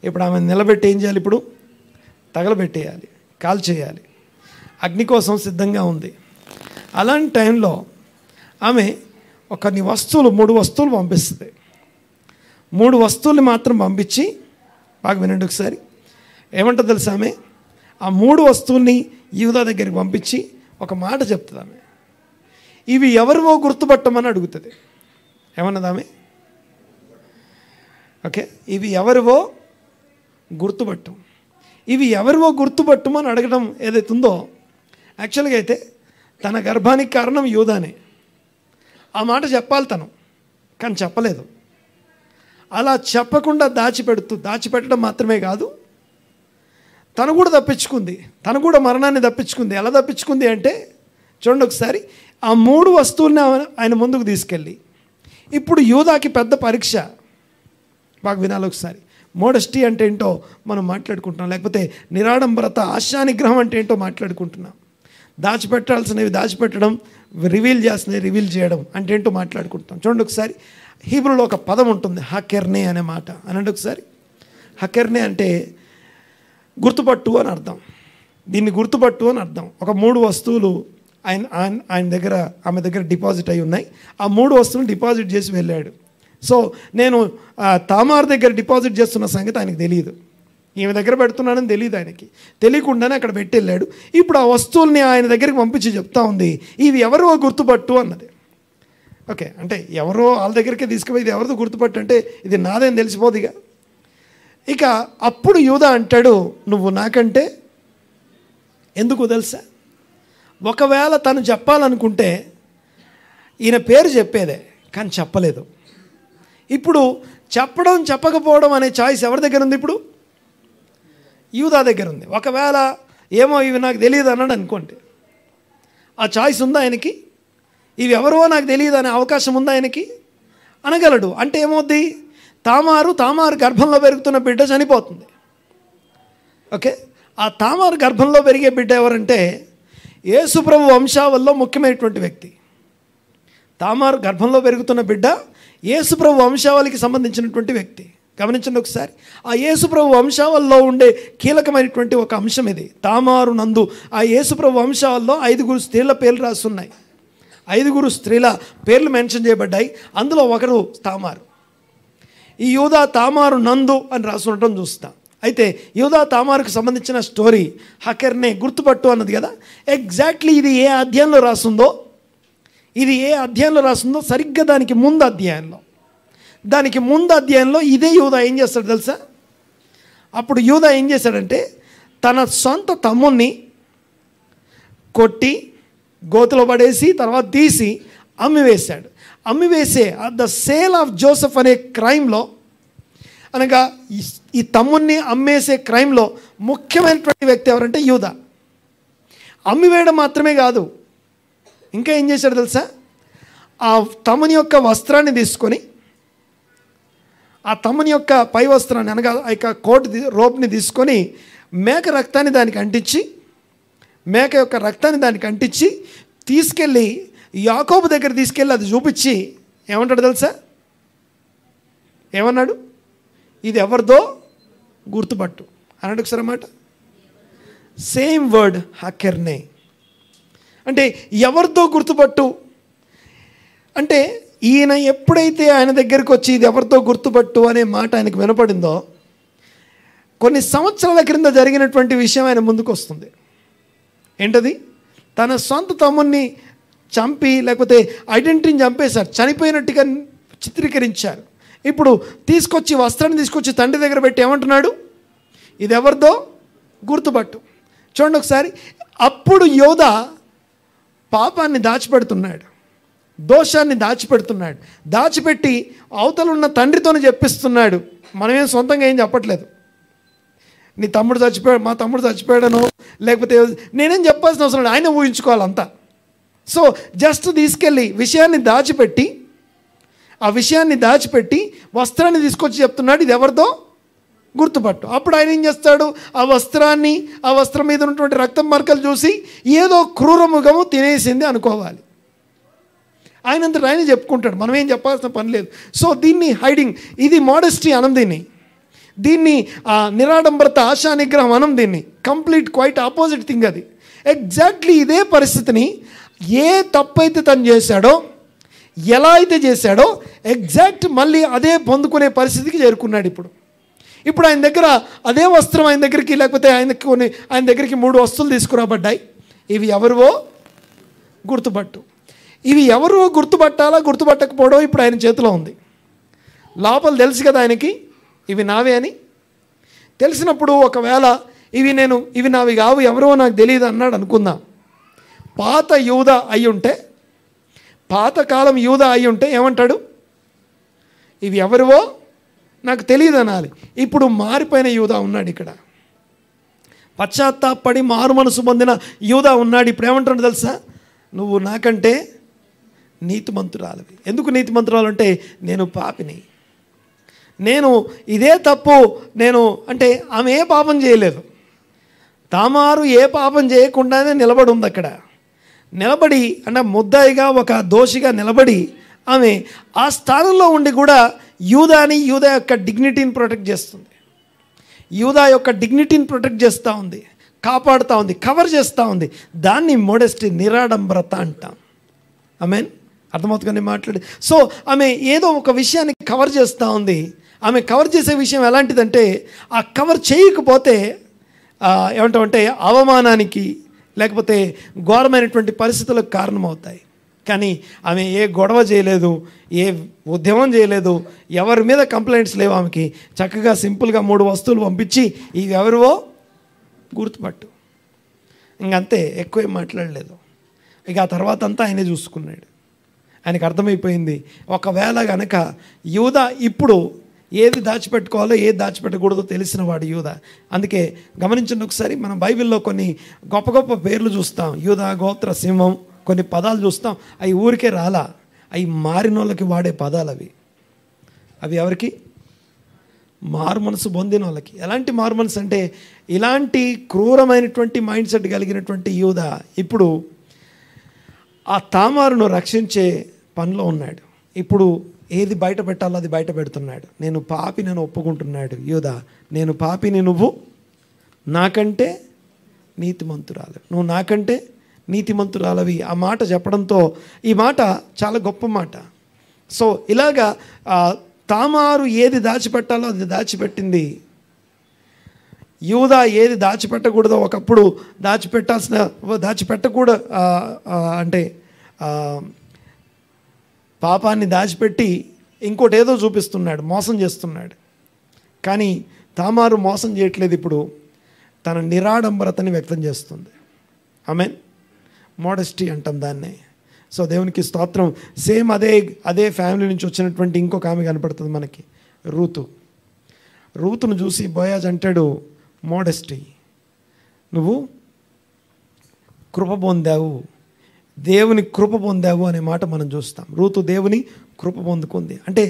ఇప్పుడు ఆమె నిలబెట్టి ఏం చేయాలి? ఇప్పుడు తగలబెట్టేయాలి, కాల్ చేయాలి. అగ్ని కోసం సిద్ధంగా ఉంది. అలాంటి టైంలో ఆమె కొన్ని వస్తువులు, 3 వస్తువులు పంపిస్తుంది. 3 వస్తువుల్ని మాత్రం పంపించి, బాగా వినండి ఒకసారి, ఏమంటుందో తెలుసా ఆమె? ఆ 3 వస్తువుల్ని యూదా దగ్గరికి పంపించి ఒక మాట చెప్తుంది ఆమె. ఇవి ఎవరివో గుర్తుపట్టమని అడుగుతుంది. ఏమన్నది ఆమె? ఓకే, ఇవి ఎవరివో గుర్తుపట్టమని అడగడం ఏదైతుందో, యాక్చువల్గా అయితే తన గర్భానికి కారణం యూదానే. ఆ మాట చెప్పాలి తను, కానీ చెప్పలేదు. అలా చెప్పకుండా దాచిపెట్టడం మాత్రమే కాదు, తను కూడా తప్పించుకుంది. తను కూడా మరణాన్ని తప్పించుకుంది. ఎలా తప్పించుకుంది అంటే, చూడండి ఒకసారి, ఆ 3 వస్తువుల్ని ఆయన ముందుకు తీసుకెళ్ళి, ఇప్పుడు యూదాకి పెద్ద పరీక్ష. బాగా వినాలి ఒకసారి. మోడస్టీ అంటే ఏంటో మనం మాట్లాడుకుంటున్నాం, లేకపోతే నిరాడంబరత, ఆశానిగ్రహం అంటే ఏంటో మాట్లాడుకుంటున్నాం. దాచిపెట్టాల్సినవి దాచిపెట్టడం, రివీల్ చేయడం అంటే ఏంటో మాట్లాడుకుంటాం. చూడండి ఒకసారి, హీబ్రూలో ఒక పదం ఉంటుంది, హకెర్నే అనే మాట. అనండి ఒకసారి. హకెర్నే అంటే గుర్తుపట్టు అని అర్థం. దీన్ని గుర్తుపట్టు అని అర్థం. ఒక 3 వస్తువులు ఆమె దగ్గర డిపాజిట్ అయి ఉన్నాయి. ఆ 3 వస్తువులు డిపాజిట్ చేసి వెళ్ళాడు. సో నేను తామార్ దగ్గర డిపాజిట్ చేస్తున్న సంగతి ఆయనకు తెలియదు. ఈమె దగ్గర పెడుతున్నానని తెలియదు ఆయనకి. తెలియకుండానే అక్కడ పెట్టి వెళ్ళాడు. ఇప్పుడు ఆ వస్తువుల్ని ఆయన దగ్గరికి పంపించి చెప్తా ఉంది, ఇది ఎవరో గుర్తుపట్టు అన్నది. ఓకే, అంటే ఎవరో వాళ్ళ దగ్గరికి తీసుకుపోయి ఇది ఎవరిదో గుర్తుపట్టు అంటే ఇది నాదేం తెలిసిపోదుగా. ఇక అప్పుడు యూదా అంటాడు, నువ్వు నాకంటే ఎందుకు తెలుసా? ఒకవేళ తను చెప్పాలనుకుంటే ఈయన పేరు చెప్పేదే, కానీ చెప్పలేదు. ఇప్పుడు చెప్పకపోవడం అనే చాయిస్ ఎవరి దగ్గర ఉంది? ఇప్పుడు యూదా దగ్గర ఉంది. ఒకవేళ ఏమో ఇవి నాకు తెలియదు అన్నాడు అనుకోండి, ఆ చాయిస్ ఉందా ఆయనకి? ఇవి ఎవరో నాకు తెలియదు అనే అవకాశం ఉందా ఆయనకి? అనగలడు. అంటే ఏమవుద్ది? తామారు గర్భంలో పెరుగుతున్న బిడ్డ చనిపోతుంది. ఓకే, ఆ తామారు గర్భంలో పెరిగే బిడ్డ ఎవరంటే యేసుప్రభు వంశావల్లో ముఖ్యమైనటువంటి వ్యక్తి. తామారు గర్భంలో పెరుగుతున్న బిడ్డ యేసుప్రభు వంశావళికి సంబంధించినటువంటి వ్యక్తి. గమనించండి ఒకసారి. ఆ యేసుప్రభు వంశావల్లో ఉండే కీలకమైనటువంటి ఒక అంశం ఇది. తామారు నందు ఆ యేసుప్రభు వంశావల్లో 5 స్త్రీల పేర్లు రాస్తున్నాయి. 5 స్త్రీల పేర్లు మెన్షన్ చేయబడ్డాయి. అందులో ఒకరు తామారు. ఈ యూదా తామారు నందు అని రాసి ఉండటం చూస్తాం. అయితే యూదా తామారుకు సంబంధించిన స్టోరీ హకెర్నే గుర్తుపట్టు అన్నది కదా, ఎగ్జాక్ట్లీ ఇది ఏ అధ్యాయంలో రాస్తుందో సరిగ్గా దానికి ముందు అధ్యాయంలో ఇదే యూదా ఏం చేస్తాడు తెలుసా? అప్పుడు యూదా ఏం చేశాడంటే తన సొంత తమ్ముణ్ణి కొట్టి గోతులో పడేసి తర్వాత తీసి అమ్మివేసే ద సేల్ ఆఫ్ జోసెఫ్ అనే క్రైమ్లో, అనగా ఈ తమ్ముణ్ణి అమ్మేసే క్రైమ్లో ముఖ్యమైనటువంటి వ్యక్తి ఎవరంటే యూదా. అమ్మివేయడం మాత్రమే కాదు, ఇంకా ఏం చేశాడు తెలుసా? ఆ తమ్ముని యొక్క వస్త్రాన్ని తీసుకొని, ఆ తమ్ముని యొక్క పై వస్త్రాన్ని అనగా ఆ యొక్క రోప్ని తీసుకొని మేక యొక్క రక్తాన్ని దానికి అంటించి తీసుకెళ్ళి యాకోబు దగ్గర తీసుకెళ్ళి అది చూపించి ఏమంటాడు తెలుసా? ఏమన్నాడు? ఇది ఎవరిదో గుర్తుపట్టు అన్నాడు. ఒకసారి అన్నమాట. సేమ్ వర్డ్ హకెర్నే అంటే ఎవరిదో గుర్తుపట్టు అంటే, ఈయన ఎప్పుడైతే ఆయన దగ్గరికి వచ్చి ఇది ఎవరితో గుర్తుపట్టు అనే మాట ఆయనకు వినపడిందో, కొన్ని సంవత్సరాల క్రింద జరిగినటువంటి విషయం ఆయన ముందుకు వస్తుంది. ఏంటది? తన సొంత తమ్ముణ్ణి చంపి, లేకపోతే ఐడెంటిటీని చంపేశారు, చనిపోయినట్టుగా చిత్రీకరించారు. ఇప్పుడు వస్త్రాన్ని తీసుకొచ్చి తండ్రి దగ్గర పెట్టి ఏమంటున్నాడు? ఇది ఎవరిదో గుర్తుపట్టు. చూడండి ఒకసారి, అప్పుడు యోధా పాపాన్ని దాచిపెడుతున్నాడు, దోషాన్ని దాచిపెడుతున్నాడు. దాచిపెట్టి అవతల ఉన్న తండ్రితోనే చెప్పిస్తున్నాడు. మనమేం సొంతంగా ఏం చెప్పట్లేదు. నీ తమ్ముడు చచ్చిపోయాడు, మా తమ్ముడు చచ్చిపోయాడను, లేకపోతే నేనేం చెప్పాల్సిన అవసరం లేదు, ఆయన ఊహించుకోవాలంతా. సో జస్ట్ తీసుకెళ్ళి ఆ విషయాన్ని దాచిపెట్టి వస్త్రాన్ని తీసుకొచ్చి చెప్తున్నాడు, ఇది ఎవరిదో గుర్తుపట్టు. అప్పుడు ఆయన ఏం చేస్తాడు, ఆ వస్త్రం మీద ఉన్నటువంటి రక్తం మరకలు చూసి ఏదో క్రూరముఖము తినేసింది అనుకోవాలి. ఆయనంతటా ఆయన చెప్పుకుంటాడు, మనం ఏం చెప్పాల్సిన పని లేదు. సో దీన్ని హైడింగ్, ఇది మోడెస్టీ అనం, దీన్ని నిరాడంబరత, ఆశా నిగ్రహం అనం. దీన్ని కంప్లీట్ క్వైట్ ఆపోజిట్ థింగ్ అది. ఎగ్జాక్ట్లీ ఇదే పరిస్థితిని ఏ తప్పైతే తను చేశాడో, ఎలా అయితే చేశాడో ఎగ్జాక్ట్ మళ్ళీ అదే పొందుకునే పరిస్థితికి చేరుకున్నాడు. ఇప్పుడు ఆయన దగ్గర అదే వస్త్రం ఆయన దగ్గరికి, లేకపోతే ఆయన దగ్గరికి 3 వస్తువులు తీసుకురాబడ్డాయి. ఇవి ఎవరివో గుర్తుపట్టు. ఇవి ఎవరివో గుర్తుపట్టాలా గుర్తుపట్టకపోవడం ఇప్పుడు ఆయన చేతిలో ఉంది. లోపల తెలుసు కదా ఆయనకి ఇవి నావే అని. తెలిసినప్పుడు ఒకవేళ ఇవి నావి కావు, ఎవరో నాకు తెలియదు అన్నాడు అనుకుందాం. పాత యూదా అయి ఉంటే, పాతకాలం యూదా అయి ఉంటే ఏమంటాడు, ఇవి ఎవరివో నాకు తెలియదు అనాలి. ఇప్పుడు మారిపోయిన యూదా ఉన్నాడు ఇక్కడ, పశ్చాత్తాపడి మారు మనసు పొందిన యూదా ఉన్నాడు. ఇప్పుడు ఏమంటాడు తెలుసా, నువ్వు నాకంటే నీతిమంతురాలివి. ఎందుకు నీతిమంతురాలు అంటే, నేను పాపిని, నేను ఇదే తప్పు, అంటే ఆమె ఏ పాపం చేయలేదు. తామారు ఏ పాపం చేయకుండానే నిలబడి ఉంది అక్కడ. నిలబడి అంటే ముద్దాయిగా, ఒక దోషిగా నిలబడి ఆమె ఆ స్థానంలో ఉండి కూడా యూదా యొక్క డిగ్నిటీని ప్రొటెక్ట్ చేస్తుంది. యూదా యొక్క డిగ్నిటీని ప్రొటెక్ట్ చేస్తూ ఉంది, కాపాడుతూ ఉంది, కవర్ చేస్తూ ఉంది. దాన్ని మోడెస్టీ, నిరాడంబరత అంటాం. ఆమెన్, అర్థమవుతుందని మాట్లాడి. సో ఆమె ఏదో ఒక విషయాన్ని కవర్ చేస్తూ ఉంది. ఆమె కవర్ చేసే విషయం ఎలాంటిదంటే, ఆ కవర్ చేయకపోతే ఏమంటామంటే అవమానానికి, లేకపోతే ఘోరమైనటువంటి పరిస్థితులకు కారణమవుతాయి. కానీ ఆమె ఏ గొడవ చేయలేదు, ఏ ఉద్యమం చేయలేదు, ఎవరి మీద కంప్లైంట్స్ లేవు ఆమెకి. చక్కగా సింపుల్గా 3 వస్తువులు పంపించి ఇవి ఎవరివో గుర్తుపట్టు, ఇంకంతే, ఎక్కువ మాట్లాడలేదు. ఇక ఆ తర్వాత అంతా ఆయనే చూసుకున్నాడు. ఆయనకు అర్థమైపోయింది, ఒకవేళ కనుక యూదా ఇప్పుడు ఏది దాచిపెట్టుకోవాలో ఏది దాచిపెట్టకూడదో తెలిసిన వాడు యూదా. అందుకే గమనించండి ఒకసారి, మనం బైబిల్లో కొన్ని గొప్ప గొప్ప పేర్లు చూస్తాం. యూదా గోత్ర సింహం, కొన్ని పదాలు చూస్తాం. అవి ఊరికే రాలా, అవి మారిన వాళ్ళకి వాడే పదాలు. అవి ఎవరికి? మారు మనసు పొందిన వాళ్ళకి. ఎలాంటి మారు మనసు అంటే, ఇలాంటి క్రూరమైనటువంటి మైండ్ సెట్ కలిగినటువంటి యూదా ఇప్పుడు ఆ తామారును రక్షించే పనిలో ఉన్నాడు. ఇప్పుడు ఏది బయట పెట్టాలో అది బయట పెడుతున్నాడు. నేను పాపిని ఒప్పుకుంటున్నాడు యూదా. నేను పాపిని, నువ్వు నాకంటే నీతిమంతురాలు, నువ్వు నాకంటే నీతిమంతురాలవి. ఆ మాట చెప్పడంతో, ఈ మాట చాలా గొప్ప మాట. సో ఇలాగా తామారు ఏది దాచిపెట్టాలో అది దాచిపెట్టింది. యూదా ఏది దాచిపెట్టకూడదో ఒకప్పుడు దాచిపెట్టకూడదు అంటే పాపాన్ని దాచిపెట్టి ఇంకోటి ఏదో చూపిస్తున్నాడు, మోసం చేస్తున్నాడు. కానీ తామారు మోసం చేయట్లేదు, ఇప్పుడు తన నిరాడంబరతని వ్యక్తం చేస్తుంది. ఆమెన్, మోడెస్టీ అంటాం దాన్నే. సో దేవునికి స్తోత్రం. సేమ్ అదే ఫ్యామిలీ నుంచి వచ్చినటువంటి ఇంకొక ఆమె కనపడుతుంది మనకి, రూతును చూసి బోయాజ్ అంటాడు, మోడెస్టీ, నువ్వు కృప పొందావు, దేవుని కృప పొందావు అనే మాట మనం చూస్తాం. రూతు దేవుని కృప పొందుకుంది అంటే,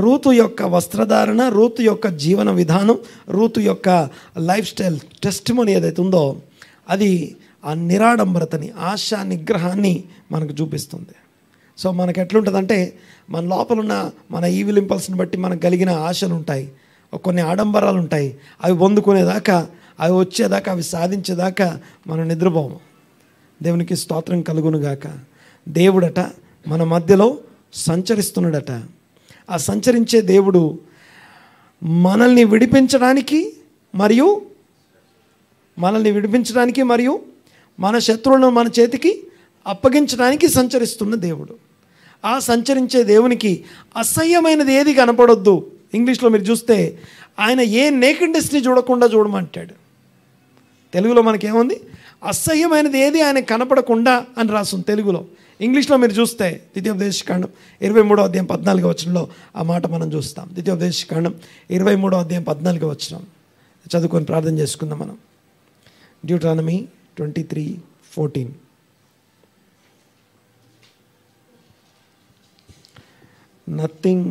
రూతు యొక్క వస్త్రధారణ, రూతు యొక్క జీవన విధానం, రూతు యొక్క లైఫ్ స్టైల్ టెస్టిమోనీ ఏదైతే ఉందో అది ఆ నిరాడంబరతని, ఆశా నిగ్రహాన్ని మనకు చూపిస్తుంది. సో మనకు ఎట్లుంటుందంటే, మన లోపల ఉన్న మన ఈవిల్ ఇంపల్స్ని బట్టి మనకు కలిగిన ఆశలు ఉంటాయి, కొన్ని ఆడంబరాలు ఉంటాయి. అవి పొందుకునేదాకా, అవి వచ్చేదాకా, అవి సాధించేదాకా మనం నిద్రపోము. దేవునికి స్తోత్రం కలుగునుగాక. దేవుడట మన మధ్యలో సంచరిస్తున్నాడట. ఆ సంచరించే దేవుడు మనల్ని విడిపించడానికి మరియు మన శత్రువులను మన చేతికి అప్పగించడానికి సంచరిస్తున్న దేవుడు. ఆ సంచరించే దేవునికి అసహ్యమైనది ఏది కనపడొద్దు. ఇంగ్లీష్లో మీరు చూస్తే ఆయన ఏ నేకెడ్నెస్ని చూడకుండా చూడమంటాడు. తెలుగులో మనకేముంది? అసహ్యమైనది ఏది ఆయన కనపడకుండా అని రాస్తుంది తెలుగులో. ఇంగ్లీష్లో మీరు చూస్తే ద్వితీయోపదేశకాండం 23వ అధ్యాయం 14వ వచనంలో ఆ మాట మనం చూస్తాం. ద్వితీయోపదేశకాండం 23వ అధ్యాయం 14వ వచనం చదువుకొని ప్రార్థన చేసుకుందాం మనం. Deuteronomy 23:14. Nothing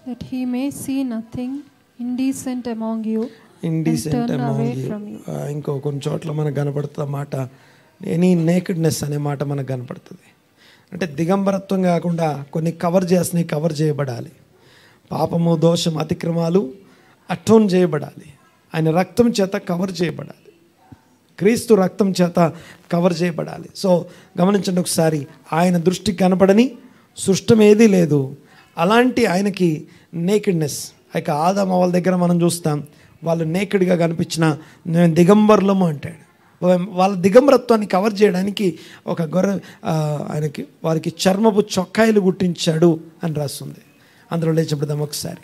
that he may see nothing indecent among you indecent and turn among away you. from you. ఇంకో కొన్ని చోట్ల మనకు కనపడుతుంది మాట ఎనీ నేకెడ్నెస్ అనే మాట మనకు కనపడుతుంది. అంటే దిగంబరత్వం కాకుండా కొన్ని కవర్ చేయబడాలి. పాపము, దోషం, అతిక్రమాలు అటోన్ చేయబడాలి. ఆయన రక్తం చేత కవర్ చేయబడాలి. క్రీస్తు రక్తం చేత కవర్ చేయబడాలి. సో గమనించండి ఒకసారి, ఆయన దృష్టికి కనపడని సృష్టం ఏదీ లేదు. అలాంటి ఆయనకి నేకెడ్నెస్, ఇక ఆదాము వాళ్ళ దగ్గర మనం చూస్తాం, వాళ్ళు నేకెడ్గా కనిపించిన మేము దిగంబరులము అంటాడు. వాళ్ళ దిగంబరత్వాన్ని కవర్ చేయడానికి ఒక గొర్రె ఆయనకి వారికి చర్మపు చొక్కాయిలు గుట్టించాడు అని రాస్తుంది. అందరం లేచిపెడదాం ఒకసారి,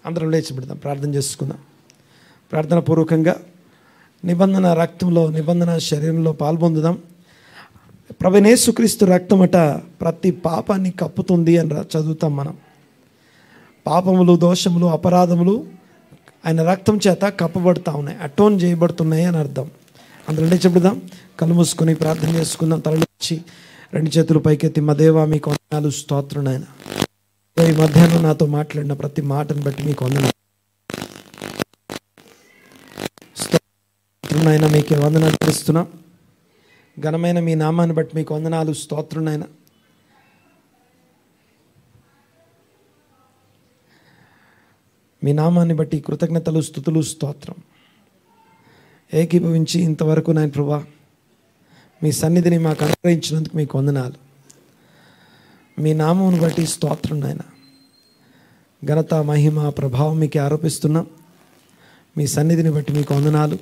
అందరం లేచిపెడదాం, ప్రార్థన చేసుకుందాం. ప్రార్థన పూర్వకంగా నిబంధన రక్తంలో, నిబంధన శరీరంలో పాల్పొందుదాం. ప్రభువైన యేసుక్రీస్తు రక్తమట ప్రతి పాపాన్ని కప్పుతుంది అని చదువుతాం మనం. పాపములు, దోషములు, అపరాధములు ఆయన రక్తం చేత కప్పబడుతూ ఉన్నాయి, అటోన్ చేయబడుతున్నాయి అని అర్థం. అందులో చెబుదాం, కళ్ళు మూసుకొని ప్రార్థన చేసుకుందాం. తరలించి రెండు చేతులు పైకెత్తి, మా దేవా మీకు వందనాలు, స్తోత్రం నాయన. ఈ మధ్యాహ్నం నాతో మాట్లాడిన ప్రతి మాటను బట్టి మీకు వందనాలు నాయన. మీకే వందనాలు తెలుస్తున్నా. ఘనమైన మీ నామాన్ని బట్టి మీకు వందనాలు, స్తోత్రం నాయన. మీ నామాన్ని బట్టి కృతజ్ఞతలు, స్తుతులు, స్తోత్రం. ఏకీభవించి ఇంతవరకు నాయన ప్రభా మీ సన్నిధిని మాకు అనుగ్రహించినందుకు మీకు వందనాలు. మీ నామమును బట్టి స్తోత్రం నాయన. ఘనత, మహిమ, ప్రభావం మీకు ఆరోపిస్తున్నాం. మీ సన్నిధిని బట్టి మీకు వందనాలు.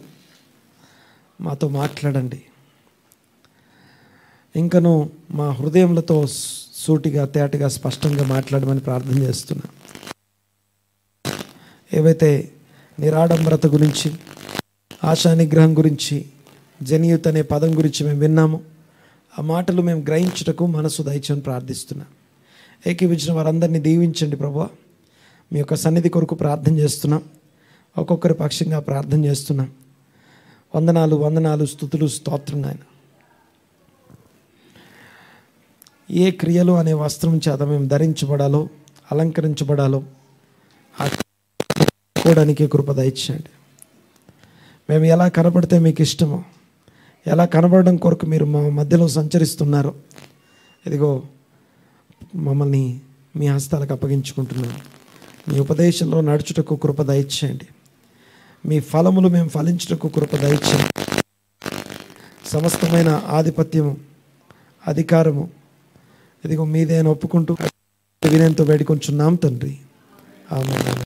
మాతో మాట్లాడండి. ఇంకను మా హృదయములతో సూటిగా, తేటగా, స్పష్టంగా మాట్లాడమని ప్రార్థన చేస్తున్నా. ఏవైతే నిరాడంబరత గురించి, ఆశా నిగ్రహం గురించి, జనియుత్ అనే పదం గురించి మేము విన్నాము, ఆ మాటలు మేము గ్రహించుటకు మనసు దయచేయని ప్రార్థిస్తున్నాం. ఏకీవించిన వారందరినీ దీవించండి ప్రభువా. మీ యొక్క సన్నిధి కొరకు ప్రార్థన చేస్తున్నాం. ఒక్కొక్కరి పక్షంగా ప్రార్థన చేస్తున్నాం. వందనాలు, వందనాలు, స్తుతులు, స్తోత్రం నాయన. ఏ క్రియలు అనే వస్త్రం చేత మేము ధరించబడాలో, అలంకరించబడాలో కోవడానికి కృప దయచేయండి. మేము ఎలా కనబడితే మీకు ఇష్టమో, ఎలా కనబడడం కొరకు మీరు మా మధ్యలో సంచరిస్తున్నారో, ఇదిగో మమ్మల్ని మీ హస్తాలకు అప్పగించుకుంటున్నాను. మీ ఉపదేశంలో నడుచుటకు కృప దయచేయండి. మీ ఫలములు మేము ఫలించుటకు కృప దయచేయండి. సమస్తమైన ఆధిపత్యము, అధికారము ఇదిగో మీదే అని ఒప్పుకుంటూ వినయంతో వేడుకొంచున్నాం తండ్రి. ఆమేన్.